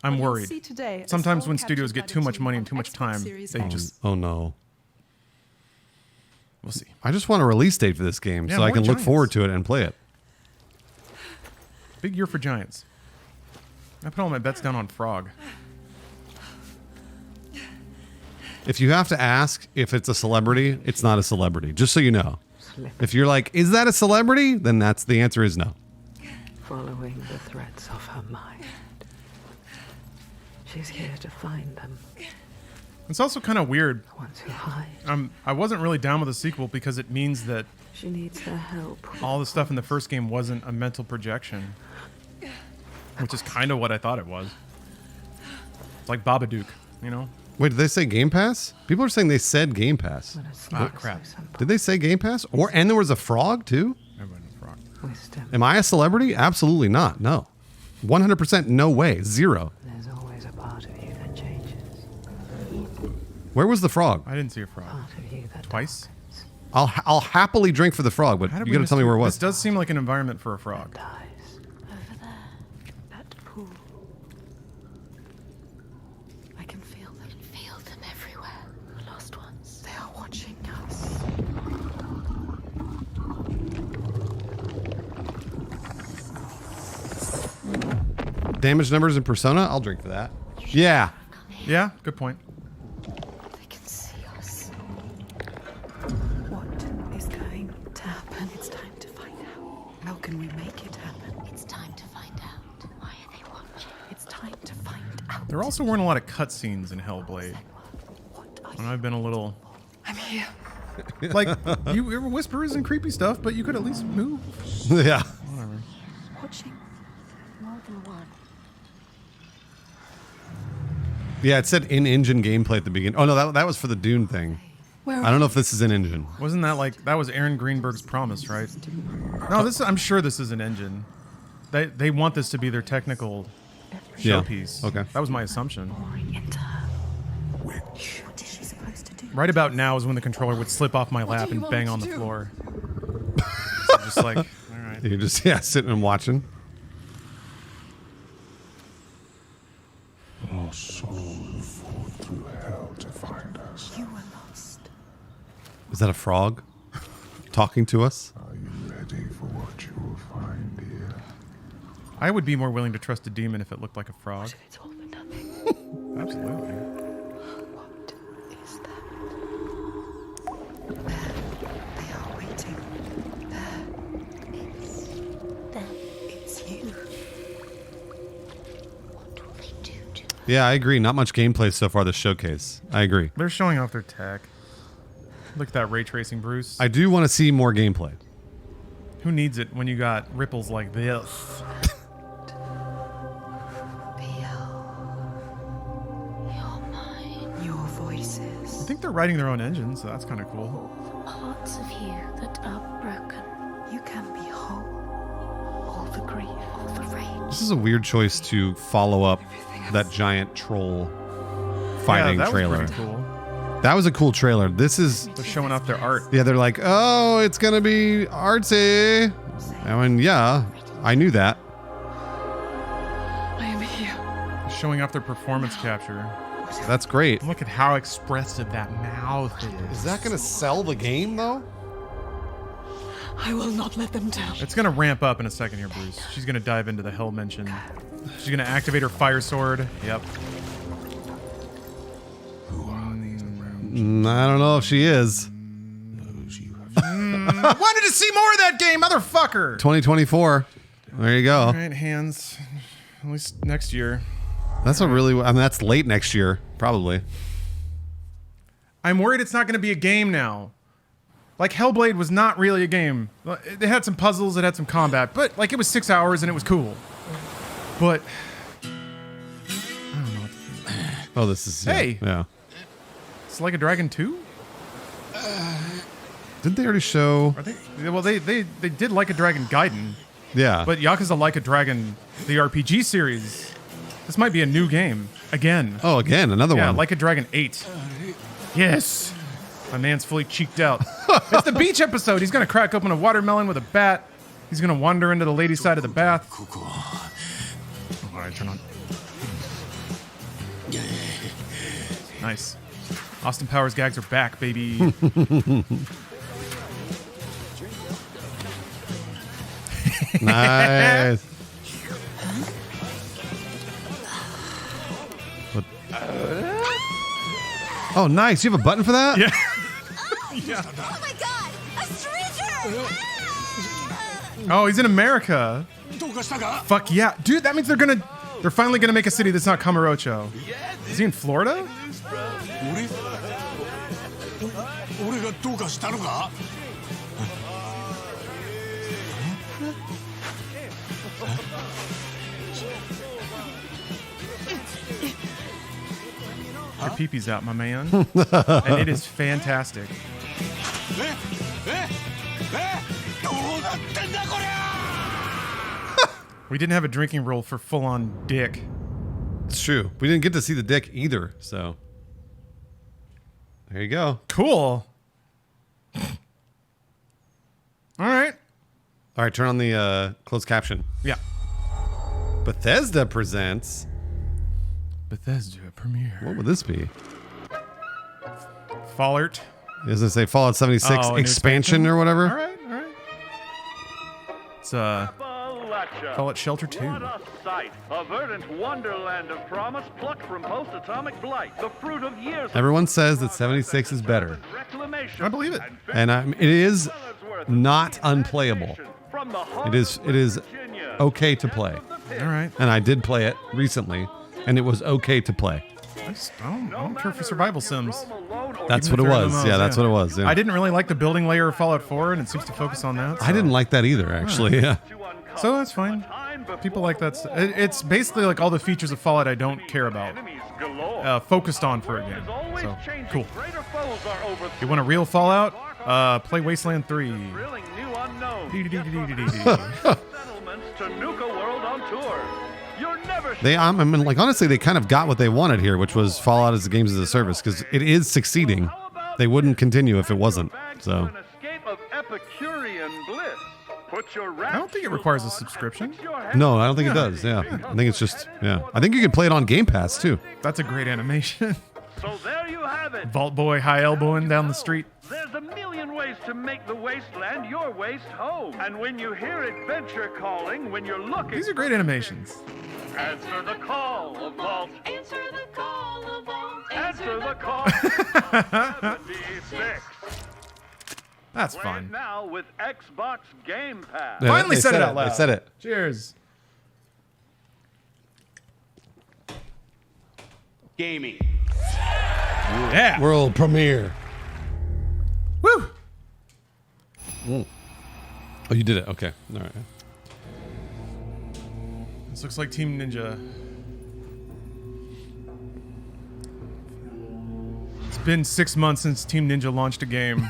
B: I'm
E: What you'll
B: worried.
E: see today is
B: Sometimes
E: all
B: when studios
E: captured
B: get
E: by
B: too
E: the
B: much
E: team
B: money
E: on
B: and too much
E: Xbox
B: time,
E: Series
B: they
E: X.
B: just
A: Oh no.
B: we'll see.
A: I just want a release date for this game
B: Yeah,
A: so I
B: more
A: can look
B: Giants.
A: forward to it and play it.
B: Big year for Giants. I put all my bets down on Frog.
A: If you have to ask if it's a celebrity, it's not a celebrity, just so you know. If you're like, is that a celebrity? Then the answer is no.
L: Following the threads of her mind. She's here to find them.
B: It's also kind of weird.
L: Once you hide.
B: I wasn't really down with the sequel because it means that
L: She needs their help.
B: all the stuff in the first game wasn't a mental projection, which is kind of what I thought it was. It's like Babadook, you know?
A: Wait, did they say Game Pass? People are saying they said Game Pass.
B: Ah, crap.
A: Did they say Game Pass? And there was a frog too?
B: Everyone was wrong.
L: Wisdom.
A: Am I a celebrity? Absolutely not. No. 100% no way. Zero.
L: There's always a part of you that changes.
A: Where was the frog?
B: I didn't see a frog.
L: Part of you that
B: Twice?
A: I'll happily drink for the frog, but
B: How did
A: you
B: we
A: got to
B: miss
A: tell me where it
B: This
A: was.
B: does seem like an environment for a frog.
L: dies.
D: Over there.
L: That pool.
D: I can feel them. Feel them everywhere. The lost ones. They are watching us.
A: Damage numbers in Persona? I'll drink for that. Yeah.
B: Yeah, good point.
D: They can see us.
L: What is going to happen? It's time to find out. How can we make it happen?
D: It's time to find out. Why are they watching?
L: It's time to find out.
B: There also weren't a lot of cutscenes in Hellblade.
L: What are
B: And I've been a little...
E: I'm here.
B: Like, you were whispers and creepy stuff, but you could at least move.
A: Yeah.
B: Whatever.
L: watching?
D: More than one.
A: Yeah, it said in-engine gameplay at the beginning. Oh, no, that was for the Dune thing.
E: Where
A: I don't know if this is in-engine.
B: Wasn't that like... That was Aaron Greenberg's promise, right? No, this. I'm sure this is an engine. They want this to be their technical
A: Yeah.
B: showpiece.
A: Okay.
B: That was my assumption.
L: Into her.
F: Which?
L: What is she supposed to do?
B: Right about now is when the controller would slip off my lap
E: do you
B: and
E: want
B: bang
E: me
B: on
E: to
B: the
E: do?
B: floor. So just like, all right.
A: You're just, sitting and watching.
F: Our souls fought through hell to find us.
L: You were lost.
A: Is that a frog talking to us?
F: Are you ready for what you will find here?
B: I would be more willing to trust a demon if it looked like a frog.
L: It's all for nothing.
B: Absolutely.
L: What is that? There. They are waiting. There. It's you.
D: What will they do to us?
A: Yeah, I agree. Not much gameplay so far this showcase. I agree.
B: They're showing off their tech. Look at that ray tracing, Bruce.
A: I do want to see more gameplay.
B: Who needs it when you got ripples like this?
D: You're mine.
L: Your
B: I
L: voices.
B: think they're writing their own engine, so that's kind of cool.
D: Parts of you that are broken.
L: You can be whole. All the grief, all the rage.
A: This is a weird choice to follow up that giant troll fighting
B: yeah, that
A: trailer.
B: was pretty cool.
A: That was a cool trailer. This is,
B: They're showing off their art.
A: yeah, they're like, oh, it's going to be artsy. I mean, yeah, I knew that.
E: I am here.
B: They're showing off their performance capture.
A: That's great.
B: Look at how expressive that mouth is.
A: Is that going to sell the game, though?
E: I will not let them down.
B: It's gonna ramp up in a second here, Bruce. She's gonna dive into the hell mention. She's gonna activate her fire sword. Yep.
F: Who are these around
A: I don't know if she is.
F: those you have?
B: Wanted to see more of that game, motherfucker!
A: 2024. There you go.
B: All right, hands. At least next year.
A: That's what really, I mean, that's late next year, probably.
B: I'm worried it's not gonna be a game now. Like, Hellblade was not really a game. It had some puzzles, it had some combat, but, like, it was 6 hours and it was cool. But, I don't know what to think.
A: Oh, this is,
B: Hey!
A: Yeah.
B: It's like a Dragon 2?
A: Didn't they already show?
B: Are they? Well, they did Like a Dragon Gaiden,
A: Yeah.
B: but Yakuza Like a Dragon, the RPG series, this might be a new game. Again.
A: Oh, again, another
B: Yeah,
A: one.
B: Like a Dragon 8. Yes! My man's fully cheeked out. It's the beach episode. He's gonna crack open a watermelon with a bat. He's gonna wander into the ladies' side of the bath. Alright, turn on. Nice. Austin Powers gags are back, baby.
A: Nice. What? Oh, nice. You have a button for that?
B: Yeah.
D: Oh my god! A stranger!
B: Oh, he's in America. Fuck yeah. Dude, that means they're finally gonna make a city that's not Kamurocho. Is he in Florida? Your pee-pee's out, my man. And it is fantastic. We didn't have a drinking rule for full-on dick.
A: It's true. We didn't get to see the dick either, so. There you go.
B: Cool. All right.
A: All right, turn on the closed caption.
B: Yeah.
A: Bethesda presents.
B: Bethesda premiere.
A: What would this be?
B: Fallout.
A: Does it say Fallout 76
B: Oh, a new
A: expansion or whatever?
B: All right, all right. It's Fallout Shelter 2.
M: What a sight! A verdant wonderland of promise plucked from post-atomic blight. The fruit of years.
A: Everyone says that 76 is better.
B: I believe it.
A: And it is not unplayable. It is okay to play.
B: All right.
A: And I did play it recently, and it was okay to play.
B: I don't care for survival sims.
A: That's
B: Even
A: what it
B: if they're
A: was.
B: MMOs,
A: Yeah, that's what it was. Yeah.
B: I didn't really like the building layer of Fallout 4, and it seems to focus on that.
A: I didn't like that either, actually. Yeah.
B: So that's fine. People like that. It's basically like all the features of Fallout I don't care about. Focused on for a game. So, cool. You want a real Fallout? Play Wasteland 3.
A: I mean, like, honestly, they kind of got what they wanted here, which was Fallout as a games as a service, because it is succeeding. They wouldn't continue if it wasn't. So.
B: I don't think it requires a subscription.
A: No, I don't think it does. Yeah. I think it's just, yeah. I think you can play it on Game Pass, too.
B: That's a great animation.
M: So there you have it.
B: Vault Boy high elbowing down the street.
M: There's a million ways to make the wasteland your waste home. And when you hear adventure calling, when you're looking...
B: These are great animations.
M: Answer the call of Vault. Answer the call of Vault. Answer the call. 76.
B: That's
M: Play
B: fun.
M: it now with Xbox Game Pass.
A: Yeah,
B: Finally
A: they
B: said it out loud.
A: They said it.
B: Cheers.
N: Gaming.
B: Yeah.
A: World premiere.
B: Woo.
A: Oh, you did it. Okay. All right.
B: This looks like Team Ninja. It's been 6 months since Team Ninja launched a game.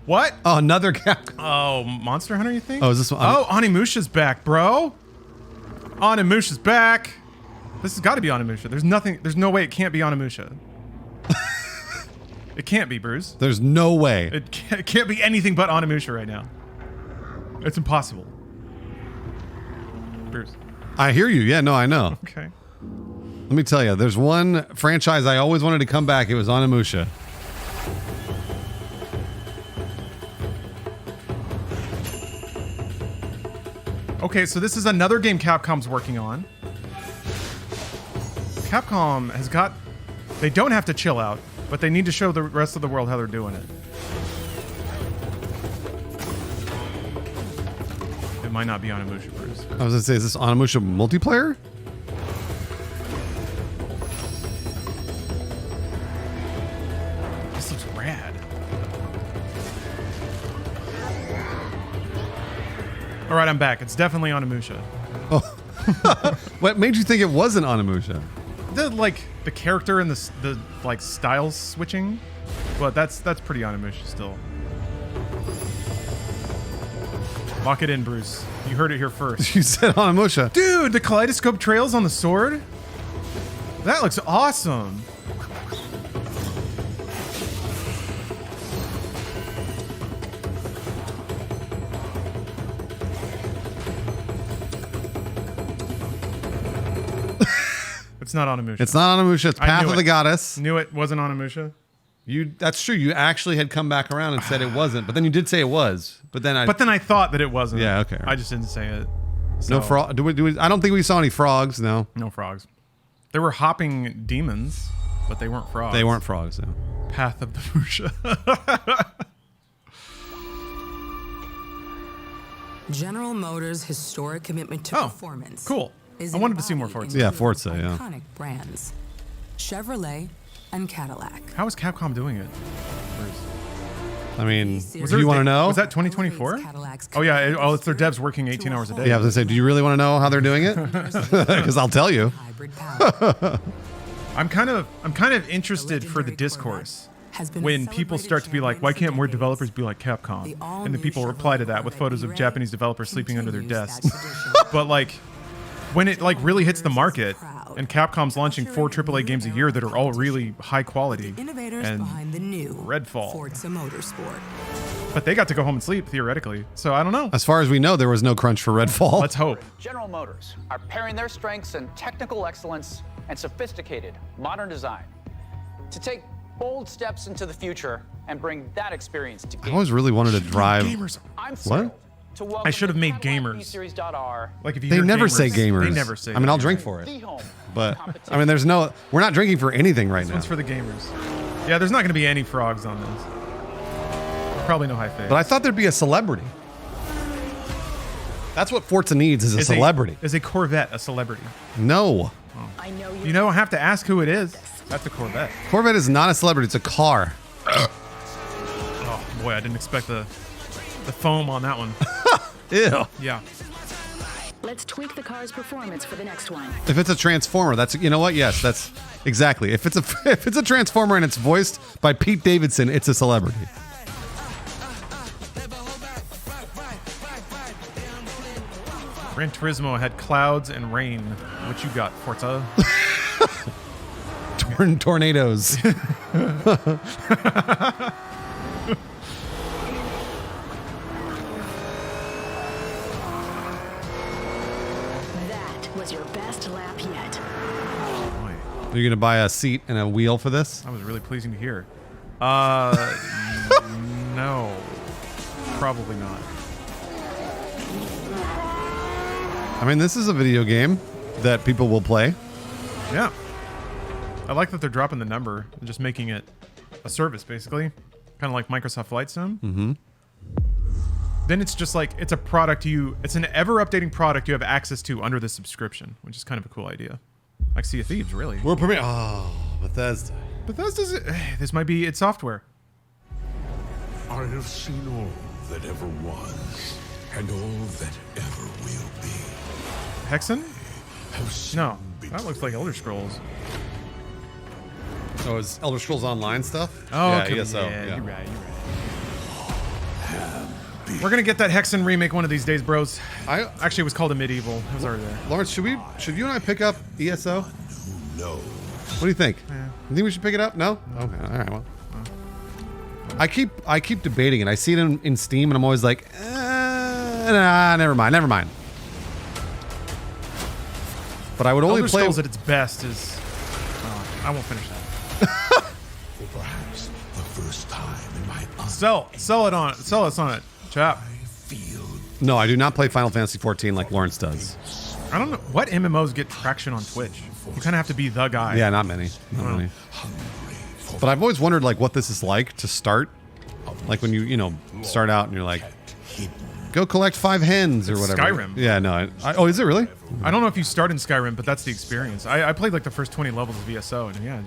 B: What?
A: Oh, another Capcom.
B: Oh, Monster Hunter, you think?
A: Oh, is this one?
B: Oh, Onimusha's back, bro. Onimusha's back. This has got to be Onimusha. There's no way it can't be Onimusha. It can't be, Bruce.
A: There's no way.
B: It can't be anything but Onimusha right now. It's impossible. Bruce.
A: I hear you. Yeah, no, I know.
B: Okay.
A: Let me tell you, there's one franchise I always wanted to come back. It was Onimusha.
B: Okay, so this is another game Capcom's working on. Capcom has got... They don't have to chill out, but they need to show the rest of the world how they're doing it. It might not be Onimusha, Bruce.
A: I was going to say, is this Onimusha multiplayer?
B: This looks rad. All right, I'm back. It's definitely Onimusha.
A: Oh. What made you think it wasn't Onimusha?
B: The character and the like style switching, but that's pretty Onimusha still. Lock it in, Bruce. You heard it here first.
A: You said Onimusha.
B: Dude, the kaleidoscope trails on the sword? That looks awesome. It's not Onimusha.
A: It's not Onimusha. It's Path of the Goddess.
B: Knew it wasn't Onimusha.
A: That's true. You actually had come back around and said it wasn't, but then you did say it was. But then I
B: thought that it wasn't.
A: Yeah, okay.
B: I just didn't say it.
A: No frog. Do we? I don't think we saw any frogs. No.
B: No frogs. There were hopping demons, but they weren't frogs.
A: They weren't frogs. No.
B: Path of the Fuchsia.
O: General Motors' historic commitment to performance.
B: Cool. I wanted to see more Forza.
A: Yeah, Forza. Yeah.
O: Iconic brands, Chevrolet and Cadillac.
B: How is Capcom doing it?
A: I mean,
B: Was
A: do you want to know?
B: Was that 2024? Oh yeah. It's their devs working 18 hours a day.
A: Yeah, I was gonna say, do you really want to know how they're doing it? Because I'll tell you.
B: I'm kind of interested for the discourse when people start to be like, why can't more developers be like Capcom? And then people reply to that with photos of Japanese developers sleeping under their desks. But like, when it like really hits the market, and Capcom's launching 4 AAA games a year that are all really high quality, and
O: behind the new
B: Redfall,
O: Forza Motorsport.
B: but they got to go home and sleep theoretically. So I don't know.
A: As far as we know, there was no crunch for Redfall.
B: Let's hope.
N: General Motors are pairing their strengths in technical excellence and sophisticated modern design to take bold steps into the future and bring that experience to
A: I
N: gamers.
A: always really wanted to drive.
N: I'm
A: What?
N: to welcome
B: I should have made
N: Cadillac
B: gamers.
N: Series.R.
B: Like if you
A: They
B: hear
A: never
B: gamers,
A: say gamers.
B: They never say.
A: I mean, I'll
B: gamers.
A: drink for it. But I mean, we're not drinking for anything right
B: This
A: now.
B: one's for the gamers. Yeah, there's not going to be any frogs on this. Probably no high face.
A: But I thought there'd be a celebrity. That's what Forza needs is a celebrity.
B: Is a Corvette a celebrity?
A: No.
B: You don't have to ask who it is. That's a Corvette.
A: Corvette is not a celebrity. It's a car.
B: Oh boy, I didn't expect the foam on that one.
A: Ew.
B: Yeah.
P: Let's tweak the car's performance for the next one.
A: If it's a Transformer, that's, you know what? Yes, that's exactly. If it's a Transformer and it's voiced by Pete Davidson, it's a celebrity.
B: Gran Turismo had clouds and rain. What you got, Forza?
A: Tornadoes.
P: That was your best lap yet.
A: Are you going to buy a seat and a wheel for this?
B: That was really pleasing to hear. No. Probably not.
A: I mean, this is a video game that people will play.
B: Yeah. I like that they're dropping the number and just making it a service, basically. Kind of like Microsoft Flight Sim.
A: Mm-hmm.
B: Then it's just like, it's a product it's an ever-updating product you have access to under the subscription, which is kind of a cool idea. Like Sea of Thieves, really.
A: World premiere. Oh, Bethesda.
B: Bethesda's, this might be its software.
F: I have seen all that ever was, and all that ever will be.
B: Hexen? No, that looks like Elder Scrolls.
A: Oh, is Elder Scrolls Online stuff?
B: Oh,
A: yeah,
B: okay.
A: ESO.
B: Yeah, you're right. We're gonna get that Hexen remake one of these days, bros. Actually, it was called a Medieval. It was already there.
A: Lawrence, should you and I pick up ESO?
F: No.
A: What do you think?
B: Yeah.
A: You think we should pick it up? No? Okay. All right. Well, I keep debating it. I see it in Steam, and I'm always like, nah, never mind. But I would only
B: Elder
A: play.
B: Scrolls at its best is. I won't finish that.
F: For perhaps the first time in my
B: Sell us on it, chap.
A: No, I do not play Final Fantasy 14 like Lawrence does.
B: I don't know what MMOs get traction on Twitch. You kind of have to be the guy.
A: Yeah, not many. Not many. But I've always wondered like what this is like to start. Like when you start out and you're like, go collect 5 hens or whatever.
B: Skyrim.
A: Yeah, no. Oh, is it really?
B: I don't know if you start in Skyrim, but that's the experience. I played like the first 20 levels of VSO, and yeah,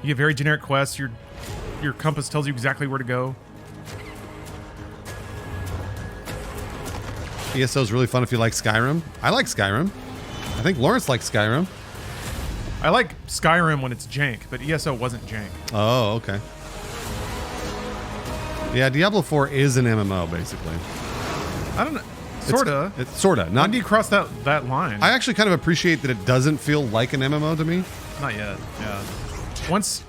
B: you get very generic quests. Your compass tells you exactly where to go.
A: ESO is really fun if you like Skyrim. I like Skyrim. I think Lawrence likes Skyrim.
B: I like Skyrim when it's jank, but ESO wasn't jank.
A: Oh, okay. Yeah, Diablo 4 is an MMO, basically.
B: I don't know. Sorta.
A: It's sorta.
B: When do you cross that line?
A: I actually kind of appreciate that it doesn't feel like an MMO to me.
B: Not yet. Yeah. Once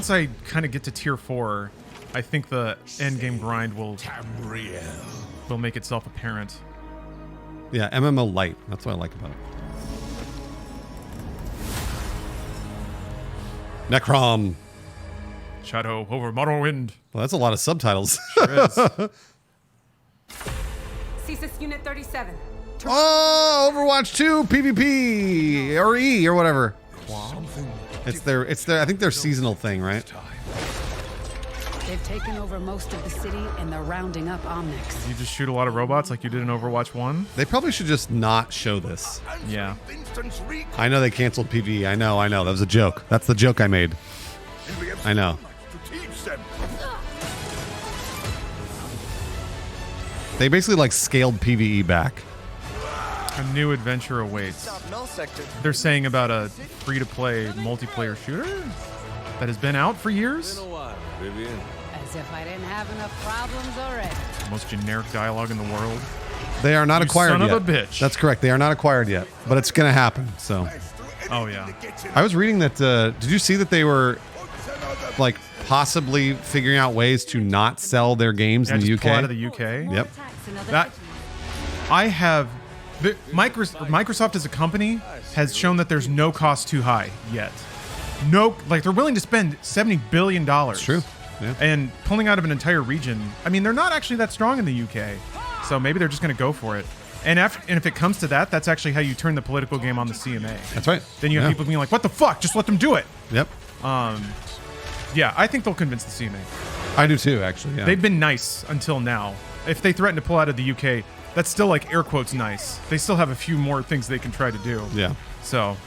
B: I kind of get to tier 4, I think the end game grind will make itself apparent.
A: Yeah, MMO light. That's what I like about it. Necrom.
B: Shadow over Morrowind.
A: Well, that's a lot of subtitles.
B: Sure is.
Q: CSIS Unit 37.
A: Oh, Overwatch 2 PvP or E or whatever. It's their I think their seasonal thing, right?
P: They've taken over most of the city and they're rounding up Omnics.
B: You just shoot a lot of robots like you did in Overwatch 1?
A: They probably should just not show this.
B: Yeah.
A: I know they canceled PvE. I know. That was a joke. That's the joke I made. I know. They basically like scaled PvE back.
B: A new adventure awaits. They're saying about a free-to-play multiplayer shooter that has been out for years.
P: As if I didn't have enough problems already.
B: Most generic dialogue in the world.
A: They are not
B: You
A: acquired
B: son
A: yet.
B: of a bitch.
A: That's correct. They are not acquired yet, but it's going to happen. So.
B: Oh yeah.
A: I was reading that. Did you see that they were like possibly figuring out ways to not sell their games in the
B: just
A: UK?
B: pull out of the UK.
A: Yep.
B: That I have. Microsoft as a company has shown that there's no cost too high yet. No, like they're willing to spend $70 billion. It's
A: true. Yeah.
B: And pulling out of an entire region. I mean, they're not actually that strong in the UK, so maybe they're just going to go for it. And if it comes to that, that's actually how you turn the political game on the CMA.
A: That's right.
B: Then you have people being like, "What the fuck? Just let them do it."
A: Yep.
B: Yeah, I think they'll convince the CMA.
A: I do too, actually. Yeah.
B: They've been nice until now. If they threaten to pull out of the UK, that's still like air quotes nice. They still have a few more things they can try to do.
A: Yeah.
B: So.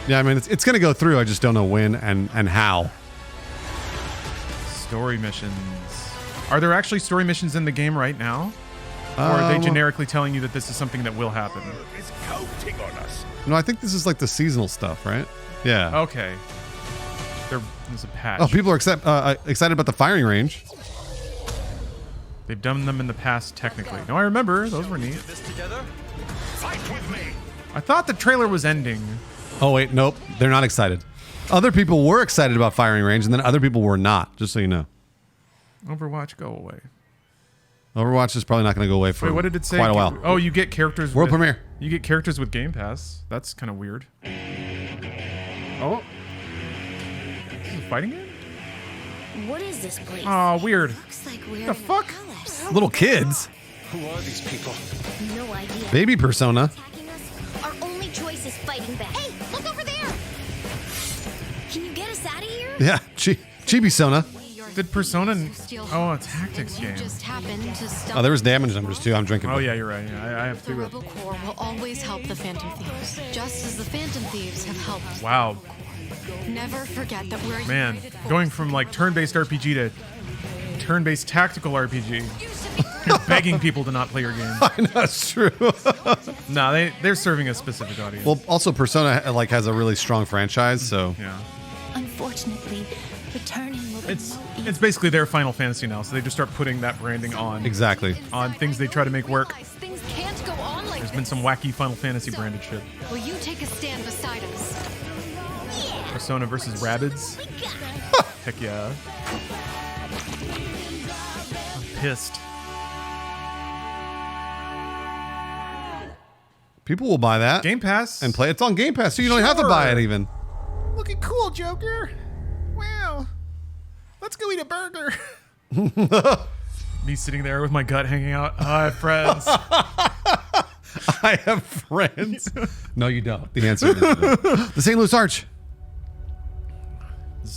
A: Yeah, I mean, it's going to go through. I just don't know when and how.
B: Story missions. Are there actually story missions in the game right now? Or are they generically telling you that this is something that will happen?
F: It's counting on us.
A: No, I think this is like the seasonal stuff, right? Yeah.
B: Okay. There's a patch.
A: Oh, people are excited about the firing range.
B: They've done them in the past, technically. No, I remember. Those were neat. I thought the trailer was ending.
A: Oh, wait. Nope. They're not excited. Other people were excited about firing range, and then other people were not, just so you know.
B: Overwatch, go away.
A: Overwatch is probably not going to go away for
B: Wait, what did it say?
A: quite a while.
B: Oh, you get characters
A: World premiere.
B: You get characters with Game Pass. That's kind of weird. Oh. This is a fighting game?
R: What is this place?
B: Oh, weird.
R: Looks like we're
B: The fuck?
A: Little kids.
F: Who are these people?
R: No idea.
A: Baby Persona.
R: Our only choice is fighting back. Hey, look over there! Can you get us out of here?
A: Yeah. Chibi Sona.
B: Did Persona... Oh, a tactics game.
R: Just happened to stop.
A: Oh, there was damage numbers too. I'm drinking.
B: Oh, yeah, you're right. Yeah, I have
D: The
B: two.
D: Rebel Corps will always help the Phantom Thieves, just as the Phantom Thieves have helped.
B: Wow.
D: Never forget that we're
B: Man, going from like turn-based RPG to turn-based tactical RPG. You're begging people to not play your game.
A: I know, that's true.
B: No, they're serving a specific audience.
A: Well, also Persona like has a really strong franchise, so
B: yeah.
R: Unfortunately, returning will be
B: It's basically their Final Fantasy now, so they just start putting that branding on.
A: Exactly.
B: On things they try to make work.
D: Things can't go on like
B: There's been some wacky Final Fantasy branded shit.
D: Will you take a stand beside us?
B: Persona versus Rabbids. Heck yeah. I'm pissed.
A: people will buy that.
B: Game Pass.
A: And play. It's on Game Pass, so you don't have to buy it even.
B: Looking cool, Joker. Wow. Let's go eat a burger. Me sitting there with my gut hanging out. Hi, friends.
A: I have friends. No, you don't. The answer is no. The St. Louis Arch.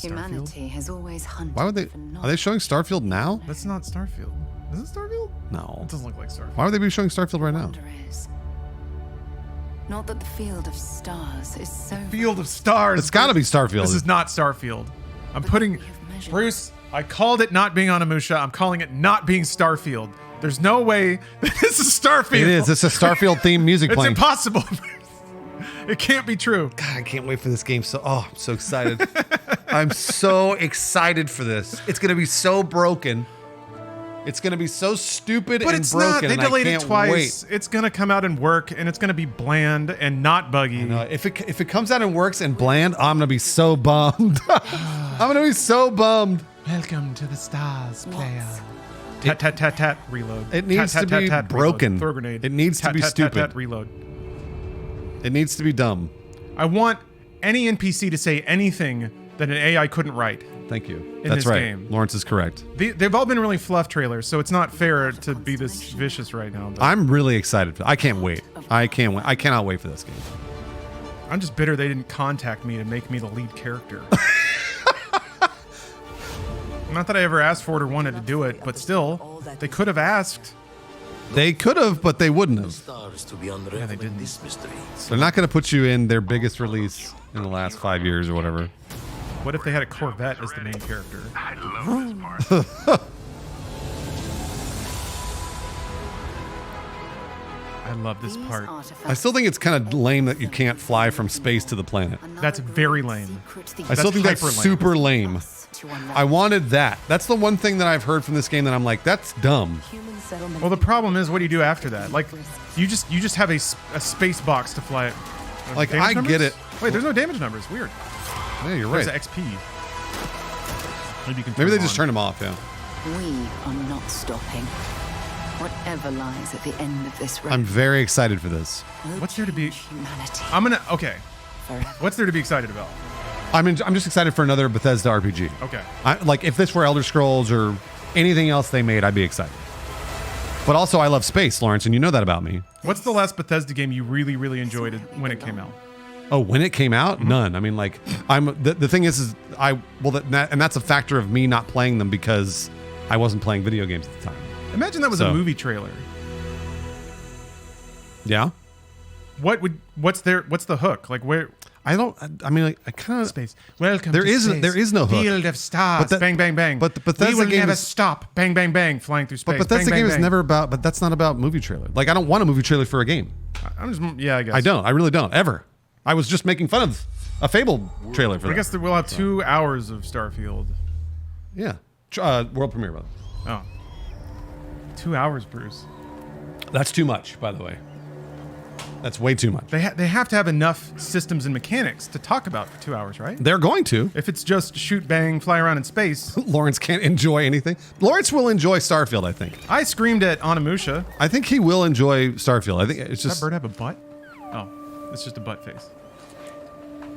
L: Humanity has always hunted.
A: Why would they? Are they showing Starfield now?
B: That's not Starfield. Is it Starfield?
A: No.
B: It doesn't look like Starfield.
A: Why would they be showing Starfield right now?
L: Not that the Field of Stars is so.
B: Field of Stars.
A: It's got to be Starfield.
B: This is not Starfield. I'm putting Bruce. I called it not being Onimusha. I'm calling it not being Starfield. There's no way that this is Starfield.
A: It is. It's a Starfield themed music playing.
B: It's impossible. It can't be true.
A: God, I can't wait for this game. I'm so excited. I'm so excited for this. It's gonna be so broken. It's gonna be so stupid
B: But
A: and
B: it's
A: broken.
B: not. They
A: and
B: delayed
A: I
B: it
A: can't
B: twice.
A: Wait.
B: It's gonna come out and work, and it's gonna be bland and not buggy.
A: If it comes out and works and bland, I'm gonna be so bummed. I'm gonna be so bummed.
B: Welcome to the stars, player. Tat tat tat tat. Reload.
A: It needs
B: tat,
A: to
B: tat,
A: be
B: tat,
A: broken.
B: Reload. Throw a grenade.
A: It needs to be
B: tat,
A: stupid.
B: Tat, tat, reload.
A: It needs to be dumb.
B: I want any NPC to say anything that an AI couldn't write.
A: Thank you.
B: In
A: That's
B: this
A: right.
B: game.
A: Lawrence is correct.
B: They've all been really fluff trailers, so it's not fair to be this vicious right now. But
A: I'm really excited. I can't wait. I can't wait. I cannot wait for this game.
B: I'm just bitter they didn't contact me to make me the lead character. Not that I ever asked for it or wanted to do it, but still, they could have asked.
A: They could have, but they wouldn't have.
B: Yeah, they didn't.
A: They're not going to put you in their biggest release in the last 5 years or whatever.
B: What if they had a Corvette as the main character?
M: I love this part.
B: I love this part.
A: I still think it's kind of lame that you can't fly from space to the planet.
B: That's very lame.
A: I still think that's
B: hyper lame.
A: super lame. I wanted that. That's the one thing that I've heard from this game that I'm like, that's dumb.
B: Well, the problem is, what do you do after that? Like, you just have a space box to fly it.
A: Like,
B: Damage
A: I
B: numbers?
A: get it.
B: Wait, there's no damage numbers. Weird.
A: Yeah, you're
B: There's
A: right.
B: XP. Maybe you can.
A: Maybe they
B: them
A: just
B: on.
A: turned them off. Yeah.
L: We are not stopping. Whatever lies at the end of this road.
A: I'm very excited for this.
B: What's there to be?
L: Humanity.
B: Okay. What's there to be excited about?
A: I'm just excited for another Bethesda RPG.
B: Okay.
A: Like if this were Elder Scrolls or anything else they made, I'd be excited. But also, I love space, Lawrence, and you know that about me.
B: What's the last Bethesda game you really, really enjoyed when it came out?
A: Oh, when it came out,
B: Mm-hmm.
A: none. I mean, like, the thing is that's a factor of me not playing them because I wasn't playing video games at the time.
B: Imagine that was a movie trailer.
A: Yeah.
B: What's the hook? Like where?
A: I mean, like, I kind of
B: space. Welcome.
A: There
B: to
A: is
B: space.
A: there is no hook.
B: Field of stars.
A: But that-
B: bang, bang, bang.
A: but the Bethesda
B: we will
A: game
B: never
A: is-
B: stop. Bang, bang, bang. Flying through space.
A: But Bethesda
B: bang,
A: game
B: bang,
A: is
B: bang.
A: never about. But that's not about movie trailer. Like, I don't want a movie trailer for a game.
B: I'm just I guess.
A: I don't. I really don't ever. I was just making fun of a Fable trailer for
B: I
A: that.
B: guess we'll have 2 hours of Starfield.
A: Yeah. World premiere, brother.
B: Oh. 2 hours, Bruce.
A: That's too much, by the way. That's way too much.
B: They have to have enough systems and mechanics to talk about for 2 hours, right?
A: They're going to.
B: If it's just shoot, bang, fly around in space.
A: Lawrence can't enjoy anything. Lawrence will enjoy Starfield, I think.
B: I screamed at Onimusha.
A: I think he will enjoy Starfield. I think it's
B: Does
A: just
B: that bird have a butt? Oh, it's just a butt face.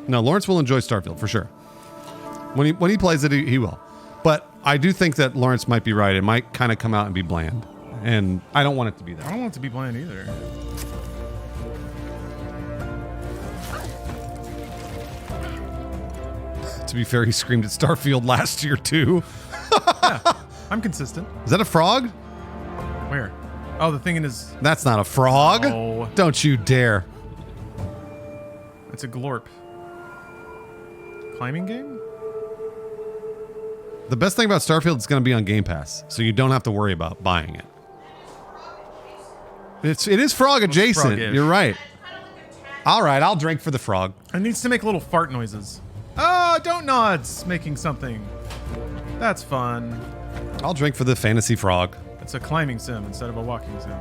A: no. Lawrence will enjoy Starfield for sure. When he plays it, he will. But I do think that Lawrence might be right. It might kind of come out and be bland, and I don't want it to be
B: I
A: that.
B: don't want it to be bland either.
A: To be fair, he screamed at Starfield last year too.
B: I'm consistent.
A: Is that a frog?
B: Where? Oh, the thing in his...
A: That's not a frog.
B: No.
A: Don't you dare.
B: It's a glorp. Climbing game?
A: The best thing about Starfield is going to be on Game Pass, so you don't have to worry about buying it. It is frog adjacent.
B: frog-ish.
A: You're right. All right, I'll drink for the frog.
B: It needs to make little fart noises. Oh, don't nods making something. That's fun.
A: I'll drink for the fantasy frog.
B: It's a climbing sim instead of a walking sim.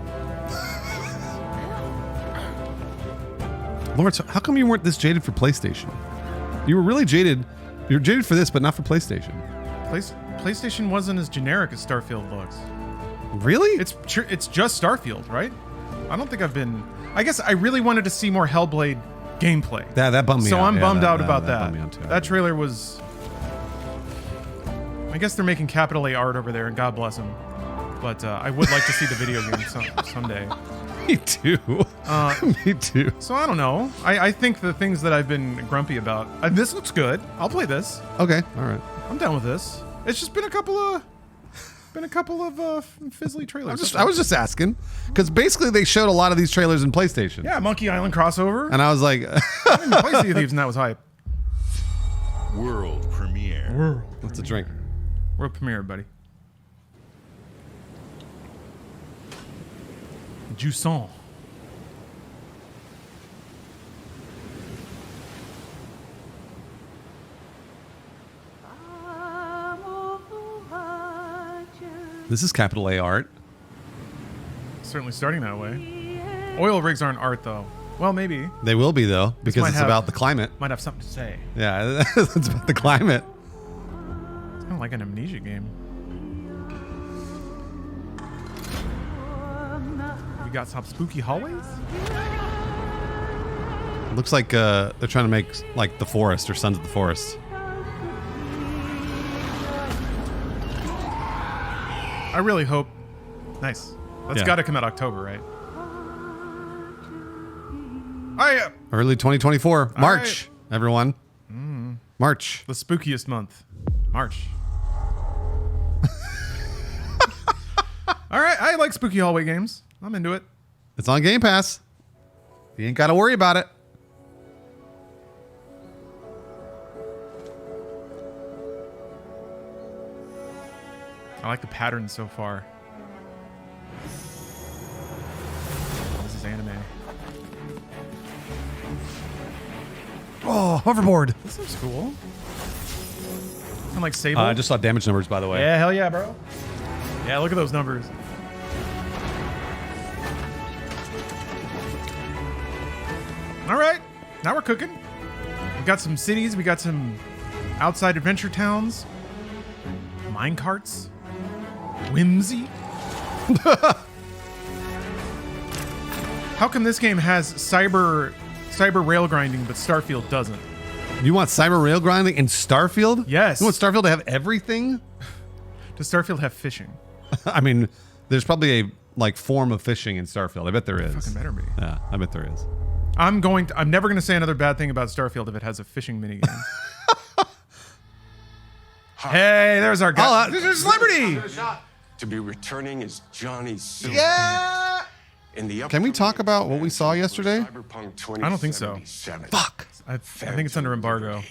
A: Lawrence, how come you weren't this jaded for PlayStation? You were really jaded. You're jaded for this, but not for PlayStation.
B: PlayStation wasn't as generic as Starfield looks.
A: Really?
B: It's just Starfield, right? I don't think I've been... I guess I really wanted to see more Hellblade gameplay.
A: That bummed me out.
B: So I'm
A: Yeah,
B: bummed
A: that-
B: out
A: that-
B: about
A: that
B: that.
A: bummed me out too.
B: That trailer was... I guess they're making capital A art over there, and God bless them. But I would like to see the video game someday.
A: Me too. Me too.
B: So I don't know. I think the things that I've been grumpy about... this looks good. I'll play this.
A: Okay, all right.
B: I'm down with this. It's just been a couple of fizzly trailers.
A: I was just asking because basically they showed a lot of these trailers in PlayStation.
B: Yeah, Monkey Island crossover.
A: And I was like,
B: I didn't play Sea of Thieves, and that was hype.
K: World premiere.
A: What's a drink?
B: World premiere, buddy. Jusson.
A: This is capital A art.
B: Certainly starting that way. Oil rigs aren't art, though. Well, maybe.
A: They will be though
B: This
A: because
B: might
A: it's
B: have-
A: about the climate.
B: Might have something to say.
A: Yeah, it's about the climate.
B: It's kind of like an Amnesia game. You got some spooky hallways?
A: Looks like they're trying to make like The Forest or Sons of the Forest.
B: I really hope. Nice. That's
A: Yeah.
B: got to come out October, right? Oh, yeah.
A: Early 2024,
B: All
A: March, everyone. March.
B: The spookiest month. March. All right. I like spooky hallway games. I'm into it.
A: It's on Game Pass. You ain't got to worry about it.
B: I like the pattern so far. This is anime.
A: Oh, hoverboard.
B: This looks cool. Kind of like Sable.
A: I just saw damage numbers, by the way.
B: Yeah, hell yeah, bro. Yeah, look at those numbers. All right, now we're cooking. We got some cities. We got some outside adventure towns. Mine carts. Whimsy. How come this game has cyber rail grinding, but Starfield doesn't?
A: You want cyber rail grinding in Starfield?
B: Yes.
A: You want Starfield to have everything?
B: Does Starfield have fishing?
A: I mean, there's probably a form of fishing in Starfield. I bet there is.
B: Fucking better be.
A: Yeah, I bet there is.
B: I'm never going to say another bad thing about Starfield if it has a fishing minigame. Hey, there's our guy. There's Celebrity.
F: To be returning as Johnny Silver.
A: Yeah.
F: In the
A: Can we talk about what we saw yesterday?
B: I don't think so.
F: Fuck.
B: I think it's under embargo.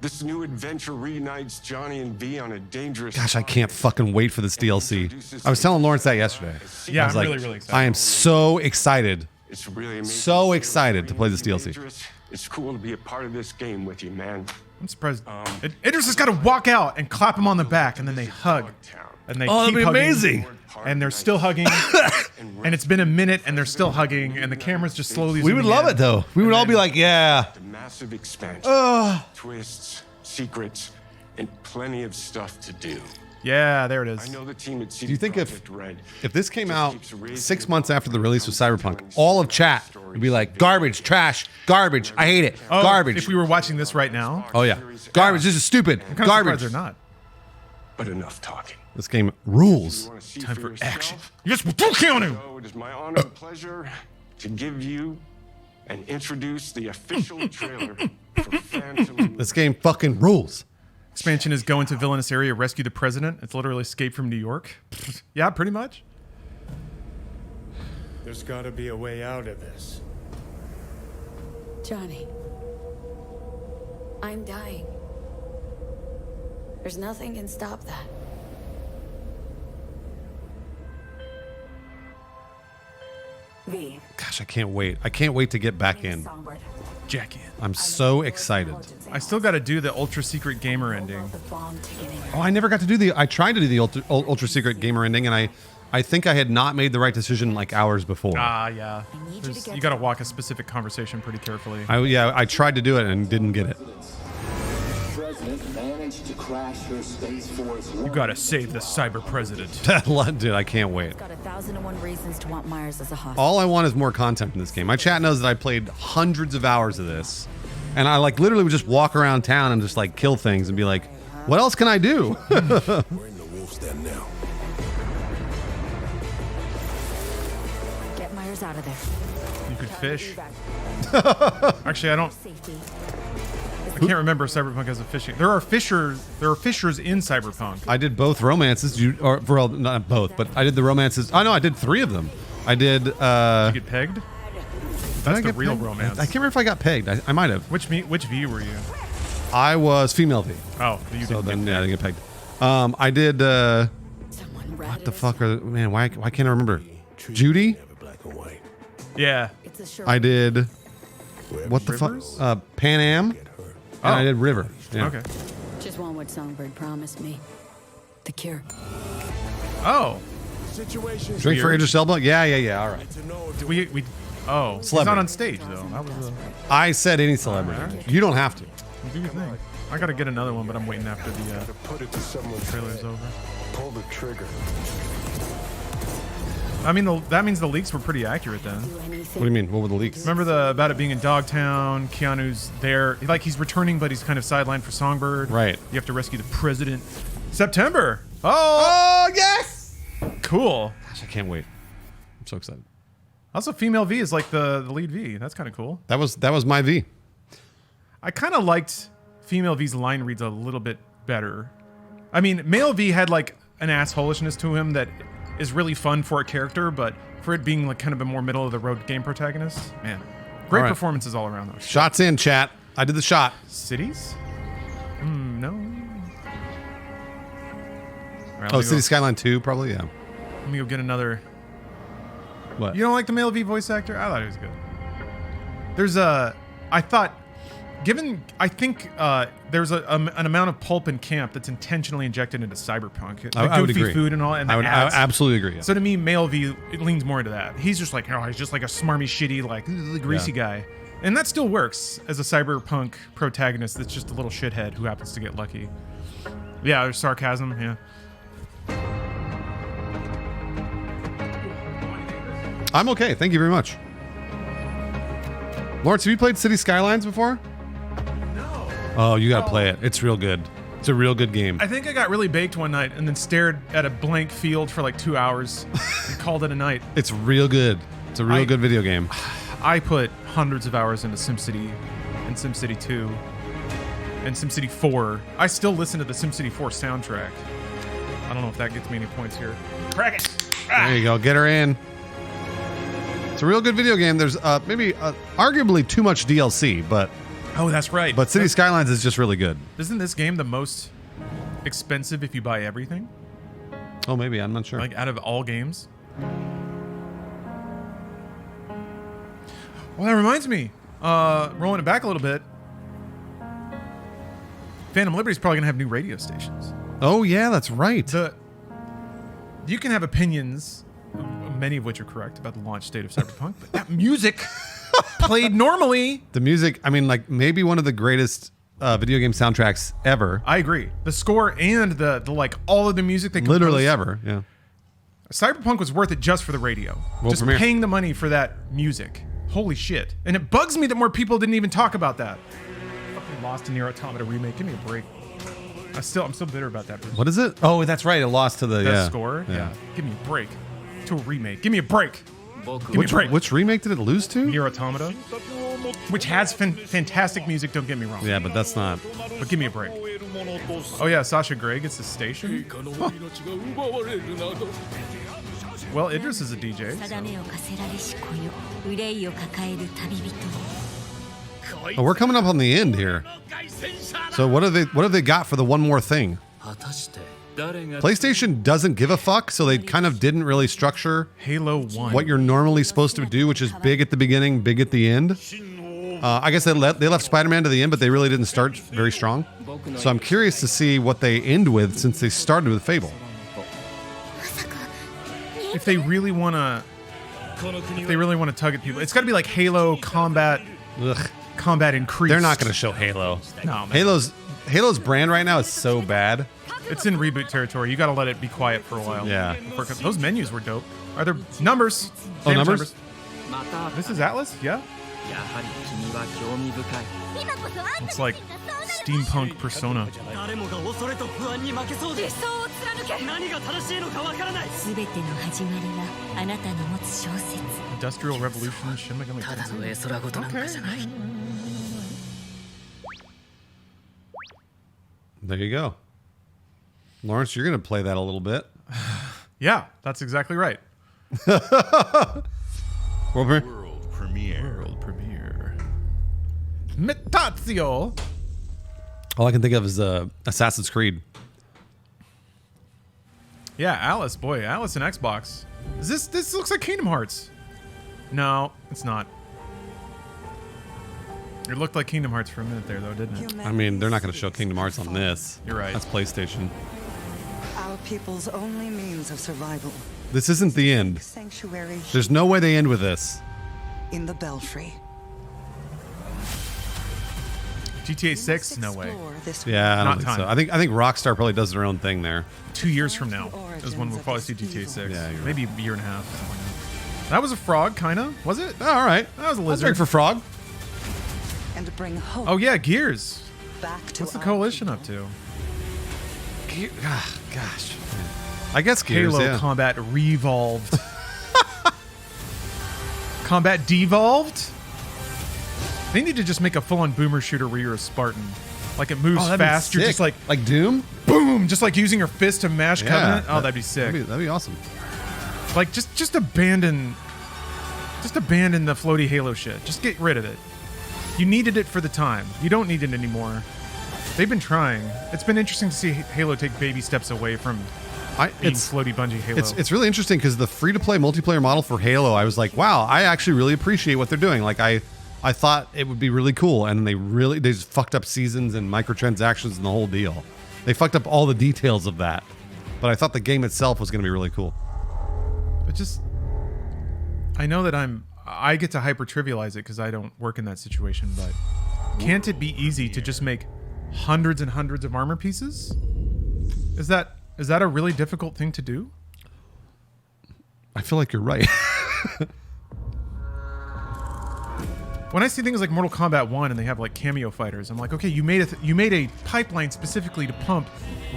F: This new adventure reunites Johnny and V on a dangerous.
A: Gosh, I can't fucking wait for this DLC. I was telling Lawrence that yesterday.
B: Yeah,
A: I was
B: I'm
A: like,
B: really excited.
A: I am so excited.
F: It's really amazing.
A: So excited to play this DLC.
F: It's cool to be a part of this game with you, man.
B: I'm surprised. Idris has got to walk out and clap him on the back, and then they hug. And they keep
A: that'd be
B: hugging,
A: amazing.
B: And they're still hugging. And it's been a minute, and they're still hugging, and the camera's just slowly.
A: We would
B: zooming
A: love
B: in.
A: it though. We would all be like, yeah.
F: The massive expansion, twists, secrets, and plenty of stuff to do.
B: Yeah, there it is.
F: I know the team at
A: Do you think if
F: Red
A: this came out 6 months after the release of Cyberpunk, all of chat would be like, garbage, trash, garbage, I hate it, garbage.
B: If we were watching this right now.
A: Oh yeah, garbage. This is stupid.
B: I'm kind of
A: Garbage.
B: surprised they're not.
F: But enough talking.
A: This game rules.
B: Time for action. Yes, we'll do Keanu.
F: So it is my honor and pleasure to give you and introduce the official trailer for Phantom.
A: This game fucking rules.
B: Expansion is go into villainous area, rescue the president. It's literally Escape from New York. Yeah, pretty much.
S: There's got to be a way out of this.
D: Johnny, I'm dying. There's nothing can stop that.
L: V.
A: Gosh, I can't wait. I can't wait to get back in.
B: Jack in.
A: I'm so excited.
B: I still got to do the ultra secret gamer ending.
A: Oh, I never got to do the. I tried to do the ultra secret gamer ending, and I think I had not made the right decision like hours before.
B: Ah, yeah. You got to walk a specific conversation pretty carefully.
A: I tried to do it and didn't get it.
T: President managed to crash your Space Force.
B: You got to save the cyber president.
A: Dude, I can't wait.
D: Got 1,001 reasons to want Myers as a hostage.
A: All I want is more content in this game. My chat knows that I played hundreds of hours of this, and I literally would just walk around town and just kill things and be like, "What else can I do?"
F: We're in the wolf's den now.
D: Get Myers out of there.
B: You could fish. Actually, I can't remember if Cyberpunk has a fishing. There are fishers in Cyberpunk.
A: I did both romances. Well, not both, but I did the romances. Oh no, I did 3 of them. I did.
B: Did you get pegged? That's the real romance.
A: I can't remember if I got pegged. I might have.
B: Which V were you?
A: I was female V.
B: Oh, you
A: so
B: didn't
A: then
B: get
A: I didn't get pegged. I did. What the fuck man? Why can't I remember? Judy.
B: Yeah.
A: I did. What the fuck? Pan Am. And I did River. Yeah.
B: Okay.
D: Just want what Songbird promised me. The cure.
B: Oh.
A: Drink for Idris Elba? Yeah. All right.
B: We oh.
A: Celebrity.
B: He's not on stage though. That was
A: I said any celebrity.
B: Right.
A: You don't have to.
B: Do your thing. I gotta get another one, but I'm waiting after the trailer's over.
F: Pull the trigger.
B: I mean, that means the leaks were pretty accurate then.
A: What do you mean? What were the leaks?
B: Remember about it being in Dogtown? Keanu's there, he's returning, but he's kind of sidelined for Songbird.
A: Right.
B: You have to rescue the president. September. Oh
A: yes.
B: Cool.
A: Gosh, I can't wait. I'm so excited.
B: Also, female V is like the lead V. That's kind of cool.
A: That was my V.
B: I kind of liked female V's line reads a little bit better. I mean, male V had an assholishness to him that is really fun for a character, but for it being kind of a more middle of the road game protagonist, man, great performances all around though.
A: Shots in, chat. I did the shot.
B: Cities? No. Right,
A: City Skyline 2, probably, yeah.
B: Let me go get another.
A: What?
B: You don't like the male V voice actor? I thought he was good. I thought Given, I think there's an amount of pulp in camp that's intentionally injected into Cyberpunk. The
A: I would
B: goofy
A: agree.
B: food and all, and the
A: I
B: ads.
A: absolutely agree. Yeah.
B: So to me, Male V it leans more into that. He's just like, he's just like a smarmy, shitty, like greasy guy, and that still works as a Cyberpunk protagonist. That's just a little shithead who happens to get lucky. Yeah, there's sarcasm. Yeah.
A: I'm okay. Thank you very much. Lawrence, have you played City Skylines before?
B: No.
A: Oh, you gotta play it. It's real good. It's a real good game.
B: I think I got really baked one night and then stared at a blank field for like 2 hours and called it a night.
A: It's real good. It's a real good video game.
B: I put hundreds of hours into SimCity and SimCity 2 and SimCity 4. I still listen to the SimCity 4 soundtrack. I don't know if that gets me any points here. Crack it!
A: There you go. Get her in. It's a real good video game. There's maybe arguably too much DLC, but
B: oh, that's right.
A: But City Skylines is just really good.
B: Isn't this game the most expensive if you buy everything?
A: Oh, maybe. I'm not sure.
B: Like out of all games? Well, that reminds me. Rolling it back a little bit. Phantom Liberty's probably going to have new radio stations.
A: Oh, yeah, that's right.
B: You can have opinions, many of which are correct, about the launch date of Cyberpunk, but that music played normally.
A: The music, I mean, like maybe one of the greatest video game soundtracks ever.
B: I agree. The score and the like all of the music they composed.
A: Literally ever, yeah.
B: Cyberpunk was worth it just for the radio.
A: World
B: just
A: premiere.
B: paying the money for that music. Holy shit. And it bugs me that more people didn't even talk about that. Fucking Lost in Nier Automata remake. Give me a break. I'm still bitter about that.
A: What is it? Oh, that's right. It lost to the
B: score. Yeah. Give me a break. To a remake. Give me a break. Give me a break.
A: Which remake did it lose to?
B: Nier Automata, which has fantastic music. Don't get me wrong.
A: Yeah, but that's not.
B: But give me a break. Oh yeah, Sasha Grey gets the station. Huh. Well, Idris is a DJ.
A: Oh, we're coming up on the end here. So what have they got for the one more thing? PlayStation doesn't give a fuck, so they kind of didn't really structure
B: Halo 1.
A: What you're normally supposed to do, which is big at the beginning, big at the end. I guess they left Spider-Man to the end, but they really didn't start very strong. So I'm curious to see what they end with, since they started with Fable.
B: If they really want to tug at people, it's got to be like Halo Combat. Combat Increased.
A: They're not going to show Halo.
B: No, man.
A: Halo's brand right now is so bad.
B: It's in reboot territory. You got to let it be quiet for a while.
A: Yeah.
B: Those menus were dope. Are there numbers?
A: Oh, numbers?
B: This is Atlas? Yeah. It's like steampunk Persona. Industrial Revolution, Shin Megami Tensei.
A: There you go. Lawrence, you're going to play that a little bit.
B: Yeah, that's exactly right.
A: World
K: premiere.
B: Metazio.
A: All I can think of is Assassin's Creed.
B: Yeah, Alice, boy, Alice and Xbox. This looks like Kingdom Hearts. No, it's not. It looked like Kingdom Hearts for a minute there, though, didn't it?
A: I mean, they're not going to show Kingdom Hearts on this.
B: You're right.
A: That's PlayStation.
L: Our people's only means of survival.
A: This isn't the end.
L: Sanctuary
A: There's no way they end with this.
L: in the Belfry.
B: GTA 6? No way.
A: Yeah, I don't
B: Not
A: think
B: time.
A: so. I think Rockstar probably does their own thing there.
B: 2 years from now is when we'll probably see GTA 6.
A: Yeah, you're
B: maybe a year and a half. Something like that. That was a frog, kind of. Was it?
A: Oh, all right.
B: That was a
A: I'll
B: lizard.
A: drink for frog.
L: And to bring hope
B: Oh, yeah, Gears.
L: back to
B: What's the
L: our
B: coalition up to?
A: Gosh. I guess Gears,
B: Halo
A: yeah.
B: Combat Revolved. Combat Devolved? They need to just make a full-on boomer shooter where you're a Spartan. Like, it moves
A: that'd be
B: fast. You're
A: sick.
B: just like
A: Doom?
B: boom, just like using your fist to mash
A: Yeah,
B: Covenant. Oh, that'd be sick.
A: That'd be awesome.
B: Like, just abandon the floaty Halo shit. Just get rid of it. You needed it for the time. You don't need it anymore. They've been trying. It's been interesting to see Halo take baby steps away from being floaty Bungie Halo.
A: It's really interesting because the free-to-play multiplayer model for Halo, I was like, wow, I actually really appreciate what they're doing. Like, I I thought it would be really cool, and they just fucked up seasons and microtransactions and the whole deal. They fucked up all the details of that. But I thought the game itself was going to be really cool.
B: But just, I know that I get to hyper trivialize it because I don't work in that situation. But can't it be easy to just make hundreds and hundreds of armor pieces? Is that a really difficult thing to do?
A: I feel like you're right.
B: When I see things like Mortal Kombat 1 and they have like cameo fighters, I'm like, okay, you made a pipeline specifically to pump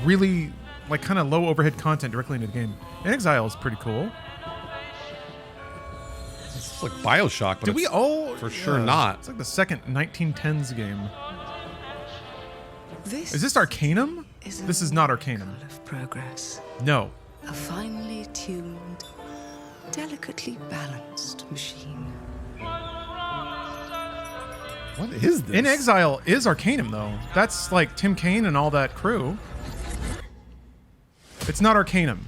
B: really like kind of low overhead content directly into the game. Exile is pretty cool.
A: It's like BioShock, but
B: Did we all
A: for sure not.
B: It's like the second 1910s game. Is this Arcanum? This is not Arcanum.
L: Of progress.
B: No.
L: A finely tuned, delicately balanced machine.
A: What is this?
B: In Exile is Arcanum though. That's like Tim Kaine and all that crew. It's not Arcanum,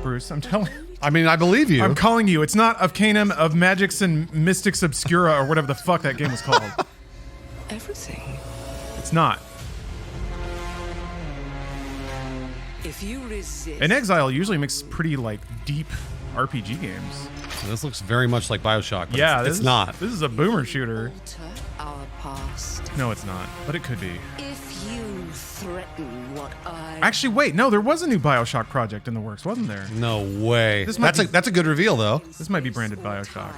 B: Bruce. I'm telling you.
A: I mean, I believe you.
B: I'm calling you. It's not Arcanum of Magix and Mystics Obscura or whatever the fuck that game was called.
L: Everything.
B: It's not.
L: If you resist.
B: In Exile usually makes pretty like deep RPG games.
A: This looks very much like BioShock, but
B: yeah,
A: it's not.
B: This is a boomer shooter.
L: Our past.
B: No, it's not, but it could be.
L: If you threaten what I
B: Actually, wait, no, there was a new BioShock project in the works, wasn't there?
A: No way.
B: That's
A: a good reveal, though.
B: This might be branded BioShock.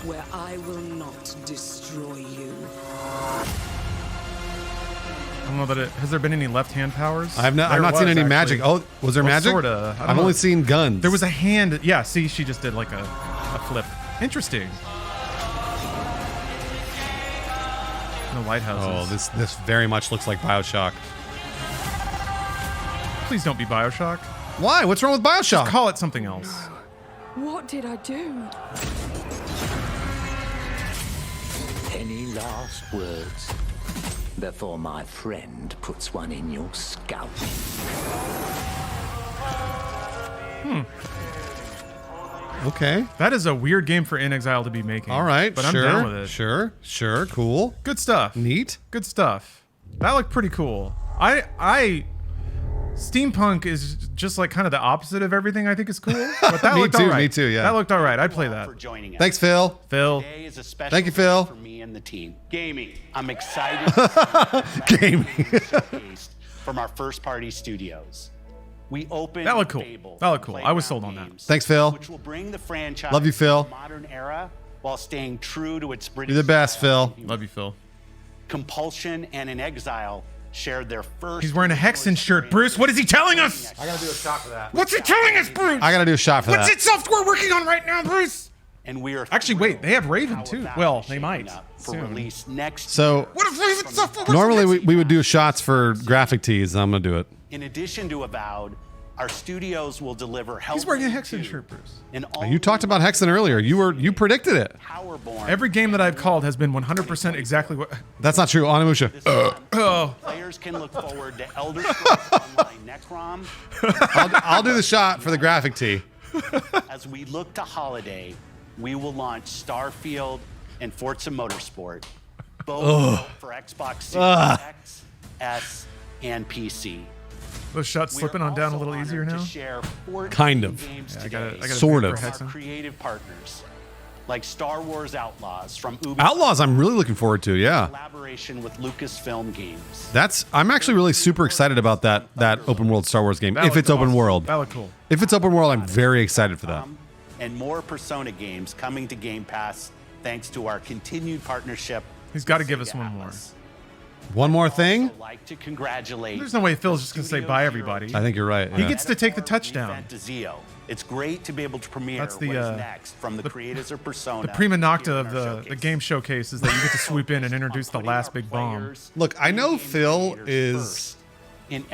L: where I will not destroy you.
B: I don't know that has there been any left-hand powers?
A: I've not seen any magic. Oh, was there magic?
B: Sorta.
A: I've only seen guns.
B: There was a hand. Yeah, see, she just did like a flip. Interesting. No lighthouses.
A: Oh, this very much looks like BioShock.
B: Please don't be BioShock.
A: Why? What's wrong with BioShock?
B: Just call it something else.
L: What did I do?
T: Any last words before my friend puts one in your scalp?
A: Okay.
B: That is a weird game for In Exile to be making.
A: All right,
B: but
A: sure,
B: I'm down with it.
A: Sure, cool.
B: Good stuff.
A: Neat.
B: Good stuff. That looked pretty cool. Steampunk is just like kind of the opposite of everything I think is cool. But that looked all right.
A: Me too, yeah.
B: That looked all right. I'd play that.
U: For joining us.
A: Thanks, Phil.
U: Today is a special
A: Thank you, Phil.
U: day for me and the team. Gaming. I'm excited to see
A: Gaming.
U: showcased from our first party studios. We opened
B: That looked cool.
U: Fable,
B: That looked cool. I was sold on that.
U: Games,
A: Thanks, Phil.
U: Which will bring the franchise
A: Love you, Phil.
U: to a modern era while staying true to its British
A: You're the best, Phil.
B: Love you, Phil.
U: Compulsion and In Exile shared their first.
B: He's wearing a Hexen shirt. Bruce, what is he telling us?
A: I gotta do a shot for that.
B: What's he telling us, Bruce?
A: I gotta do a shot for
B: What's
A: that.
B: it software working on right now, Bruce?
U: And we are
B: Actually, wait, they have Raven too. Well, they might
U: for
B: soon.
U: release next.
A: So
B: What if Raven software?
A: normally we would do shots for graphic tees. I'm gonna do it.
U: In addition to Avowed, our studios will deliver
B: He's wearing a
U: Hellblade
B: Hexen
U: 2,
B: shirt, Bruce.
U: an
A: You talked about Hexen earlier. You predicted it.
U: Powerborn.
B: Every game that I've called has been 100% exactly what.
A: That's not true, Onimusha.
B: Oh.
U: Players can look forward to Elder Scrolls Online Necrom
A: I'll do the shot for the graphic tee.
U: as we look to holiday. We will launch Starfield and Forza Motorsport, both for Xbox Series X, S, and PC.
B: Those shots slipping on down a little easier now.
U: To share 14
A: Kind of.
U: games
B: Yeah, I
U: today
B: gotta
A: Sort
B: pay
A: of.
B: for
U: our
B: Hexen.
U: creative partners, like Star Wars Outlaws from Ubisoft.
A: Outlaws, I'm really looking forward to. Yeah,
U: Collaboration with Lucasfilm Games.
A: I'm actually really super excited about that open world Star Wars game.
B: That
A: If
B: looked
A: it's open
B: awesome.
A: world,
B: That looked cool.
A: if it's open world, I'm very excited for that.
U: And more Persona games coming to Game Pass thanks to our continued partnership.
B: He's got to give us one more.
A: One more thing.
U: I'd like to congratulate.
B: There's no way Phil's just gonna say bye, everybody.
A: I think you're right.
B: He
A: yeah.
B: gets to take the touchdown.
U: Fantazio. It's great to be able to premiere
B: That's the,
U: what is next from the creators of Persona.
B: The prima nocta
U: here
B: of
U: in our
B: the
U: showcase.
B: game showcase is that you get to swoop in and introduce the last big bomb.
A: Look, I know Phil is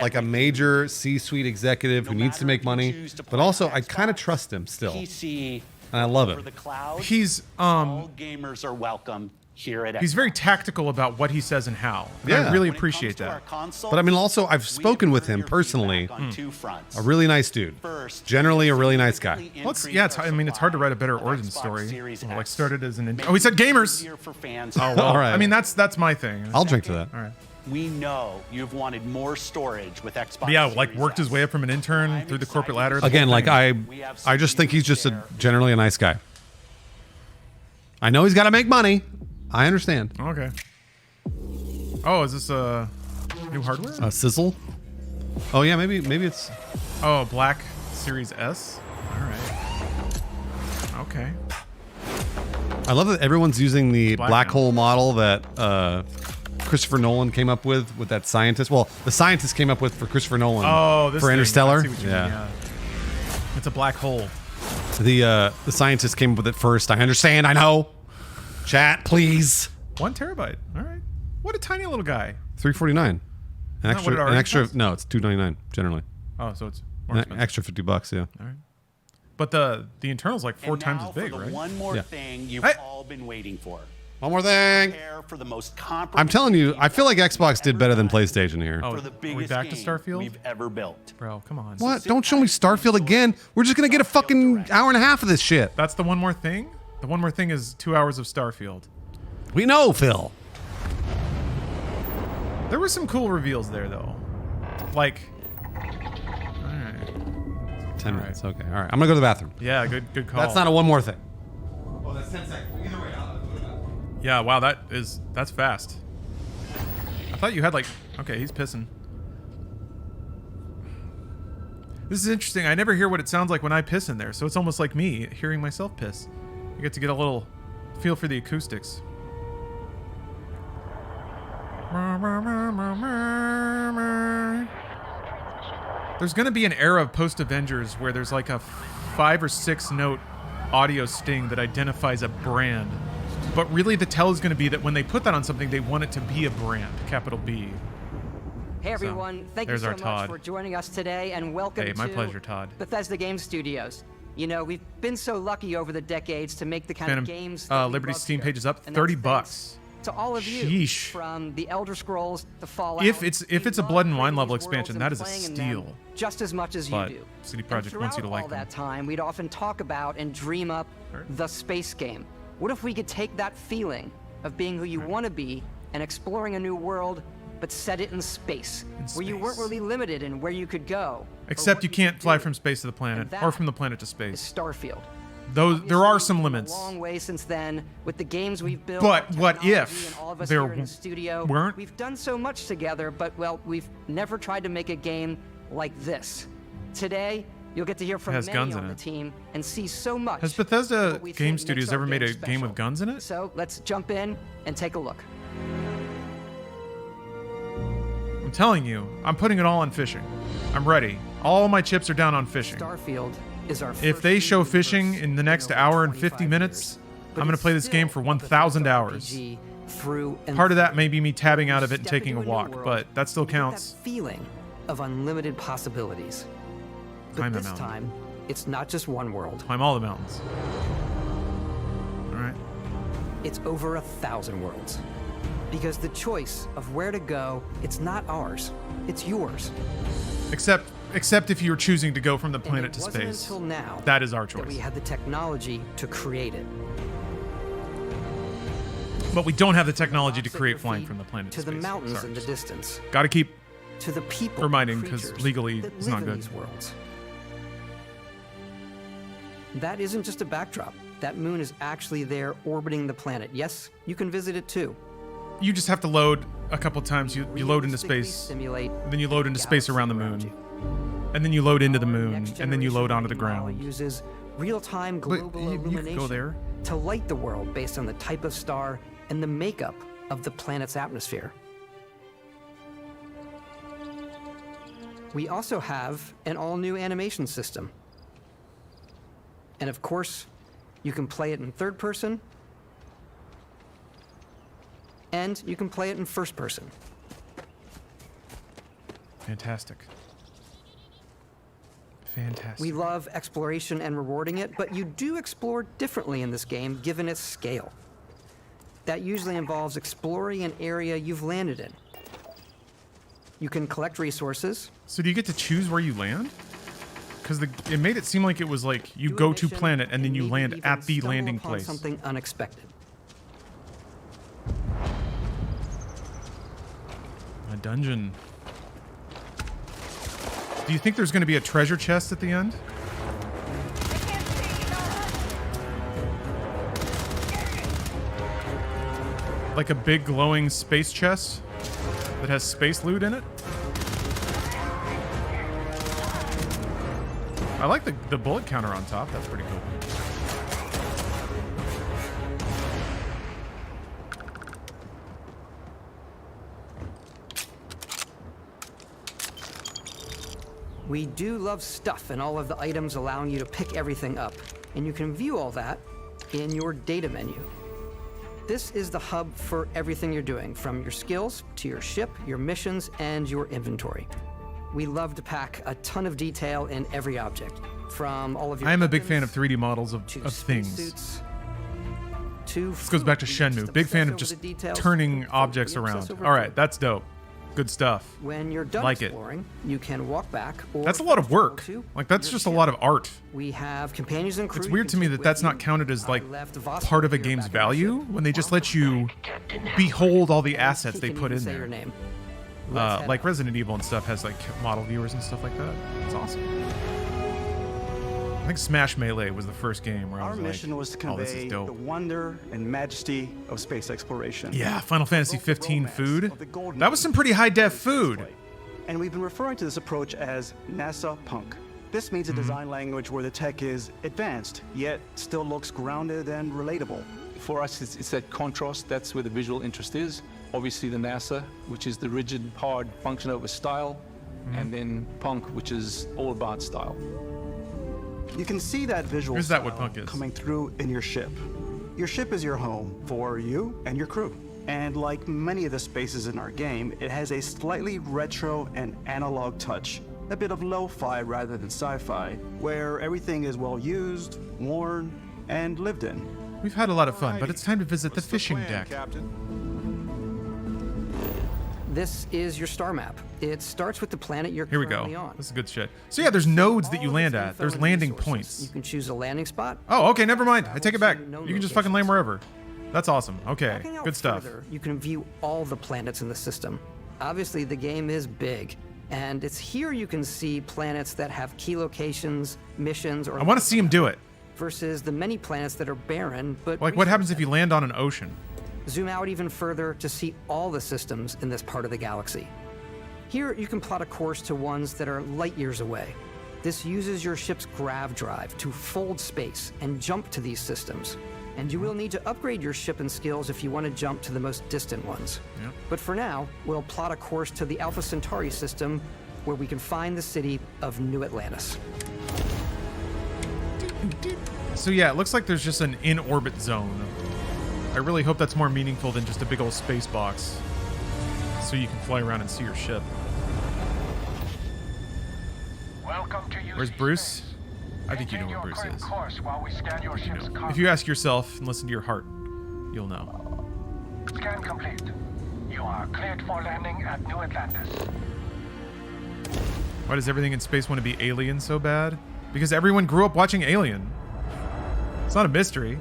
A: like a major C-suite executive who needs to make money, but also I kind of trust him still,
U: PC
A: and I love
U: over
A: it.
U: the cloud.
B: He's
U: all gamers are welcome here at
B: He's
U: Xbox.
B: very tactical about what he says and how. And
A: Yeah.
B: I really
U: When it
B: appreciate
U: comes to
B: that.
U: our console,
A: But I mean, also, I've spoken with him personally.
U: on two fronts.
A: A really nice dude. Generally, a really nice guy.
B: Well, I mean, it's hard to write a better origin story. Like started as an. Oh, he said gamers.
U: For fans.
B: Oh, well,
A: All right.
B: I mean, that's my thing.
A: I'll drink to that.
B: All right.
U: We know you've wanted more storage with Xbox.
B: But yeah, like
U: Series
B: worked his
U: S.
B: way up from an intern through the corporate ladder. the
A: Again,
B: whole
A: like
B: thing.
A: I just think he's just generally a nice guy. I know he's got to make money. I understand.
B: Okay. Oh, is this new hardware?
A: A sizzle. Oh yeah, maybe it's.
B: Oh, Black Series S. All right. Okay.
A: I love that everyone's using the
B: Black
A: black
B: now.
A: hole model that Christopher Nolan came up with that scientist. Well, the scientist came up with for Christopher Nolan.
B: Oh, this
A: for
B: thing.
A: Interstellar.
B: I see what you mean, yeah. It's a black hole.
A: The scientist came up with it first. I understand. I know. Chat, please.
B: 1 terabyte. All right. What a tiny little guy.
A: $349. An
B: that what it
A: extra. An
B: already
A: extra.
B: costs?
A: No, it's $299 generally.
B: Oh, so it's more
A: An
B: expensive.
A: extra $50. Yeah.
B: All right. But the internal's like 4
U: And
B: times
U: now
B: as big,
U: for the
B: right?
U: one more
A: Yeah.
U: thing you've
B: Hey.
U: all been waiting for.
A: One more thing.
U: Prepare for the most
A: I'm telling you, I feel like Xbox did better than PlayStation here.
B: Oh,
U: for the
B: are we
U: biggest
B: back to
U: game
B: Starfield?
U: we've ever built.
B: Bro, come on.
A: What? Don't show me Starfield again. We're just gonna get a fucking hour and a half of this shit.
B: That's the one more thing? The one more thing is 2 hours of Starfield.
A: We know, Phil.
B: There were some cool reveals there, though. Like, all right.
A: 10 minutes. Okay. All right. I'm gonna go to the bathroom.
B: Yeah, good call.
A: That's not a one more thing. Oh, that's 10 seconds. Either way, I'll go to the bathroom.
B: Yeah, wow, that's fast. I thought you had like, okay, he's pissing. This is interesting. I never hear what it sounds like when I piss in there, so it's almost like me hearing myself piss. You get to get a little feel for the acoustics. There's going to be an era of post-Avengers where there's like a 5 or 6 note audio sting that identifies a brand. But really the tell is going to be that when they put that on something, they want it to be a brand, capital B.
C: Hey everyone, thank you
B: there's
C: so
B: our
C: much
B: Todd.
C: for joining us today and welcome
B: Hey, my
C: to
B: pleasure, Todd.
C: Bethesda Game Studios. You know, we've been so lucky over the decades to make the kind of games that we
B: Liberty's
C: love
B: Steam
C: here.
B: page is up
C: And
B: 30
C: that's
B: bucks.
C: thanks to all of you,
B: Sheesh.
C: from the Elder Scrolls to Fallout.
B: If it's a
C: we
B: Blood and
C: love
B: Wine
C: creating
B: level
C: these worlds
B: expansion,
C: and
B: that is a
C: playing in
B: steal.
C: them just as much as
B: But
C: you do.
B: CD
C: And
B: Projekt wants you to
C: throughout
B: like
C: all
B: them.
C: that time, we'd often talk about and dream up the space game. What if we could take that feeling of being who you want to be and exploring a new world, but set it in space, where you weren't really limited in where you could go.
B: Except you can't fly from space to the planet,
C: And
B: or
C: that
B: from the planet to space.
C: Starfield.
B: There are some limits.
C: A long way since then with the games we've built.
B: But
C: the
B: what
C: technology,
B: if
C: and all of us
B: there
C: here in the studio,
B: weren't?
C: We've done so much together, but well, we've never tried to make a game like this. Today, you'll get to hear from
B: It has
C: many
B: guns
C: on
B: in
C: the
B: it.
C: team and see so much.
B: Has
C: of
B: Bethesda
C: what we think
B: Game
C: makes
B: Studios
C: our
B: ever made a
C: game
B: game with
C: special.
B: guns in it?
C: So let's jump in and take a look.
B: I'm telling you, I'm putting it all on fishing. I'm ready. All my chips are down on fishing.
C: Starfield is our
B: If they show fishing in the next hour and 50 minutes, I'm going to play this game for 1,000 hours.
C: Through and
B: Part of that may be me tabbing out of it and
C: Step
B: taking a
C: into a new
B: walk,
C: world,
B: but that still
C: and you get
B: counts.
C: That feeling of unlimited possibilities. But
B: Climb the
C: this
B: mountain.
C: time, it's not just one world.
B: Climb all the mountains. All right.
C: It's over 1,000 worlds. Because the choice of where to go, it's not ours. It's yours.
B: Except if you're choosing to go from the
C: And
B: planet
C: it
B: to
C: wasn't
B: space.
C: until now
B: That is our
C: that we
B: choice.
C: had the technology to create it.
B: But we don't have the technology to create flying from the planet
C: To
B: to
C: the
B: space.
C: mountains
B: Sorry.
C: in the distance.
B: Got to keep
C: To the people,
B: reminding
C: and
B: because
C: creatures
B: legally
C: that
B: it's
C: live
B: not
C: in
B: good.
C: these worlds. That isn't just a backdrop. That moon is actually there orbiting the planet. Yes, you can visit it too.
B: You just have to load a couple times. You load into space,
C: Simulate
B: then you load into space around the moon, and then you load into the moon, and then you load onto the ground.
C: Uses real-time global
B: you could go
C: illumination
B: there.
C: to light the world based on the type of star and the makeup of the planet's atmosphere. We also have an all-new animation system. And of course, you can play it in third person, and you can play it in first person.
B: Fantastic. Fantastic.
C: We love exploration and rewarding it, but you do explore differently in this game given its scale. That usually involves exploring an area you've landed in. You can collect resources.
B: So do you get to choose where you land? Because it made it seem like it was like you go to planet and then you land at the landing place.
C: Something unexpected.
B: A dungeon. Do you think there's going to be a treasure chest at the end? Like a big glowing space chest that has space loot in it? I like the bullet counter on top. That's pretty cool.
C: We do love stuff and all of the items allowing you to pick everything up. And you can view all that in your data menu. This is the hub for everything you're doing, from your skills to your ship, your missions, and your inventory. We love to pack a ton of detail in every object, from all of your
B: I am a big fan of 3D models of things. This goes back to Shenmue. Big fan of just turning objects around. All right, that's dope. Good stuff.
C: When you're done exploring, you can walk back. Or
B: that's a lot of work. Like, that's just a lot of art.
C: We have companions and crew.
B: It's weird to me that that's not counted as, like, part of a game's value when they just let you behold all the assets they put in there. Like Resident Evil and stuff has, like, model viewers and stuff like that. It's awesome. I think Smash Melee was the first game where I was
G: Our mission was to convey the wonder and majesty of space exploration.
B: Yeah, Final Fantasy 15 food. That was some pretty high-def food.
G: And we've been referring to this approach as NASA Punk. This means a design language where the tech is advanced, yet still looks grounded and relatable.
V: For us, it's that contrast. That's where the visual interest is. Obviously, the NASA, which is the rigid, hard function over style, and then Punk, which is all about style.
G: You can see that visual
B: Is that what Punk is?
G: coming through in your ship. Your ship is your home for you and your crew. And like many of the spaces in our game, it has a slightly retro and analog touch. A bit of lo-fi rather than sci-fi, where everything is well used, worn, and lived in.
B: We've had a lot of fun, but it's time to visit the fishing deck.
C: This is your star map. It starts with the planet you're
B: Here we
C: currently
B: go.
C: on.
B: This is good shit. So yeah, there's nodes that you land at. There's landing points.
C: You can choose a landing spot.
B: Oh, okay, never mind. I take it back. You can just fucking land wherever. That's awesome. Okay,
C: Backing out
B: good stuff.
C: further, you can view all the planets in the system. Obviously, the game is big, and it's here you can see planets that have key locations, missions, or
B: I want to see him do it.
C: versus the many planets that are barren, but
B: Like, what happens if you land on an ocean?
C: Zoom out even further to see all the systems in this part of the galaxy. Here, you can plot a course to ones that are light years away. This uses your ship's grav drive to fold space and jump to these systems. And you will need to upgrade your ship and skills if you want to jump to the most distant ones.
B: Yep.
C: But for now, we'll plot a course to the Alpha Centauri system where we can find the city of New Atlantis.
B: So yeah, it looks like there's just an in-orbit zone. I really hope that's more meaningful than just a big old space box, so you can fly around and see your ship.
M: Welcome to
B: Where's Bruce? I think you know where Bruce is.
M: course while we scan your ship's
B: If you ask yourself and listen to your heart, you'll know.
M: Scan complete. You are cleared for landing at New Atlantis.
B: Why does everything in space want to be Alien so bad? Because everyone grew up watching Alien. It's not a mystery.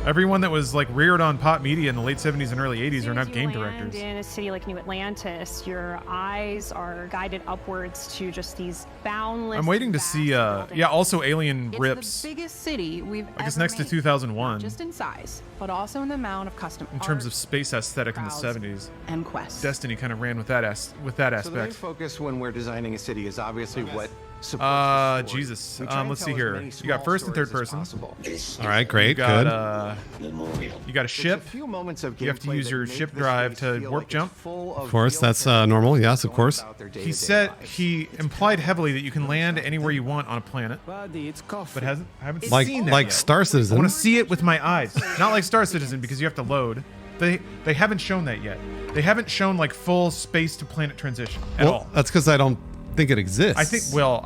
B: Everyone that was like reared on pop media in the late 70s and early 80s are now game directors.
W: In a city like New Atlantis, your eyes are guided upwards to just these boundless.
B: I'm waiting to see, yeah, also Alien rips.
X: It's the biggest city we've
B: I guess
X: ever
B: next to
X: made.
B: 2001.
X: Not just in size, but also in the amount of custom
B: In terms
X: art
B: of space aesthetic in the
X: crowds,
B: 70s.
X: and quests.
B: Destiny kind of ran with that
Y: So the main
B: aspect.
Y: focus when we're designing a city is obviously what supports the story.
B: Jesus.
Y: We try and
B: Let's see
Y: tell as
B: here.
Y: many
B: You got
Y: small
B: first and third
Y: stories as
B: person.
Y: possible.
A: All right, great,
B: You got,
A: good.
B: You got a ship.
Y: few moments of
B: You have to
Y: gameplay
B: use
Y: that
B: your
Y: make
B: ship
Y: this
B: drive
Y: space
B: to
Y: feel
B: warp
Y: like it's
B: jump.
Y: full
A: Of course, that's normal. Yes, of course.
B: He said he implied heavily that you can land anywhere you want on a planet, but I haven't
A: Like
B: seen that
A: like
B: yet.
A: Star
B: I
A: Citizen.
B: want to see it with my eyes, not like Star Citizen because you have to load. They haven't shown that yet. They haven't shown like full space to planet transition at all.
A: That's because I don't think it exists.
B: I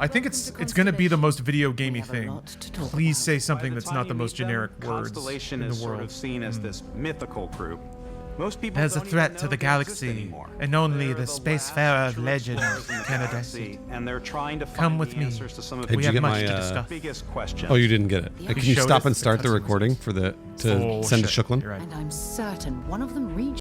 B: think it's going to be the most video gamey thing. Please say something that's not the most generic words
G: Constellation
B: in
G: is
B: the
G: sort
B: world.
G: of seen as this mythical group. Most people
B: There's a
G: don't
B: threat
G: even
B: to
G: know
B: the
G: they exist
B: galaxy,
G: anymore.
B: and only
G: They're
B: the spacefarer of
G: last
B: legend
G: true explorers in the
B: can
G: galaxy,
B: address it.
G: and they're trying to find
B: Come with
G: the
B: me.
G: answers to some of
A: Hey,
B: We
A: did you
B: have
A: get
B: much
A: my,
B: to discuss.
G: biggest questions.
A: Oh, you didn't get it.
P: He
A: Can you
B: showed
A: stop
B: us
A: and
B: the
A: start the
B: cutscenes.
A: recording to
B: Oh,
A: send to
B: shit.
A: Shuklin?
B: You're right.
P: And I'm certain one of them reached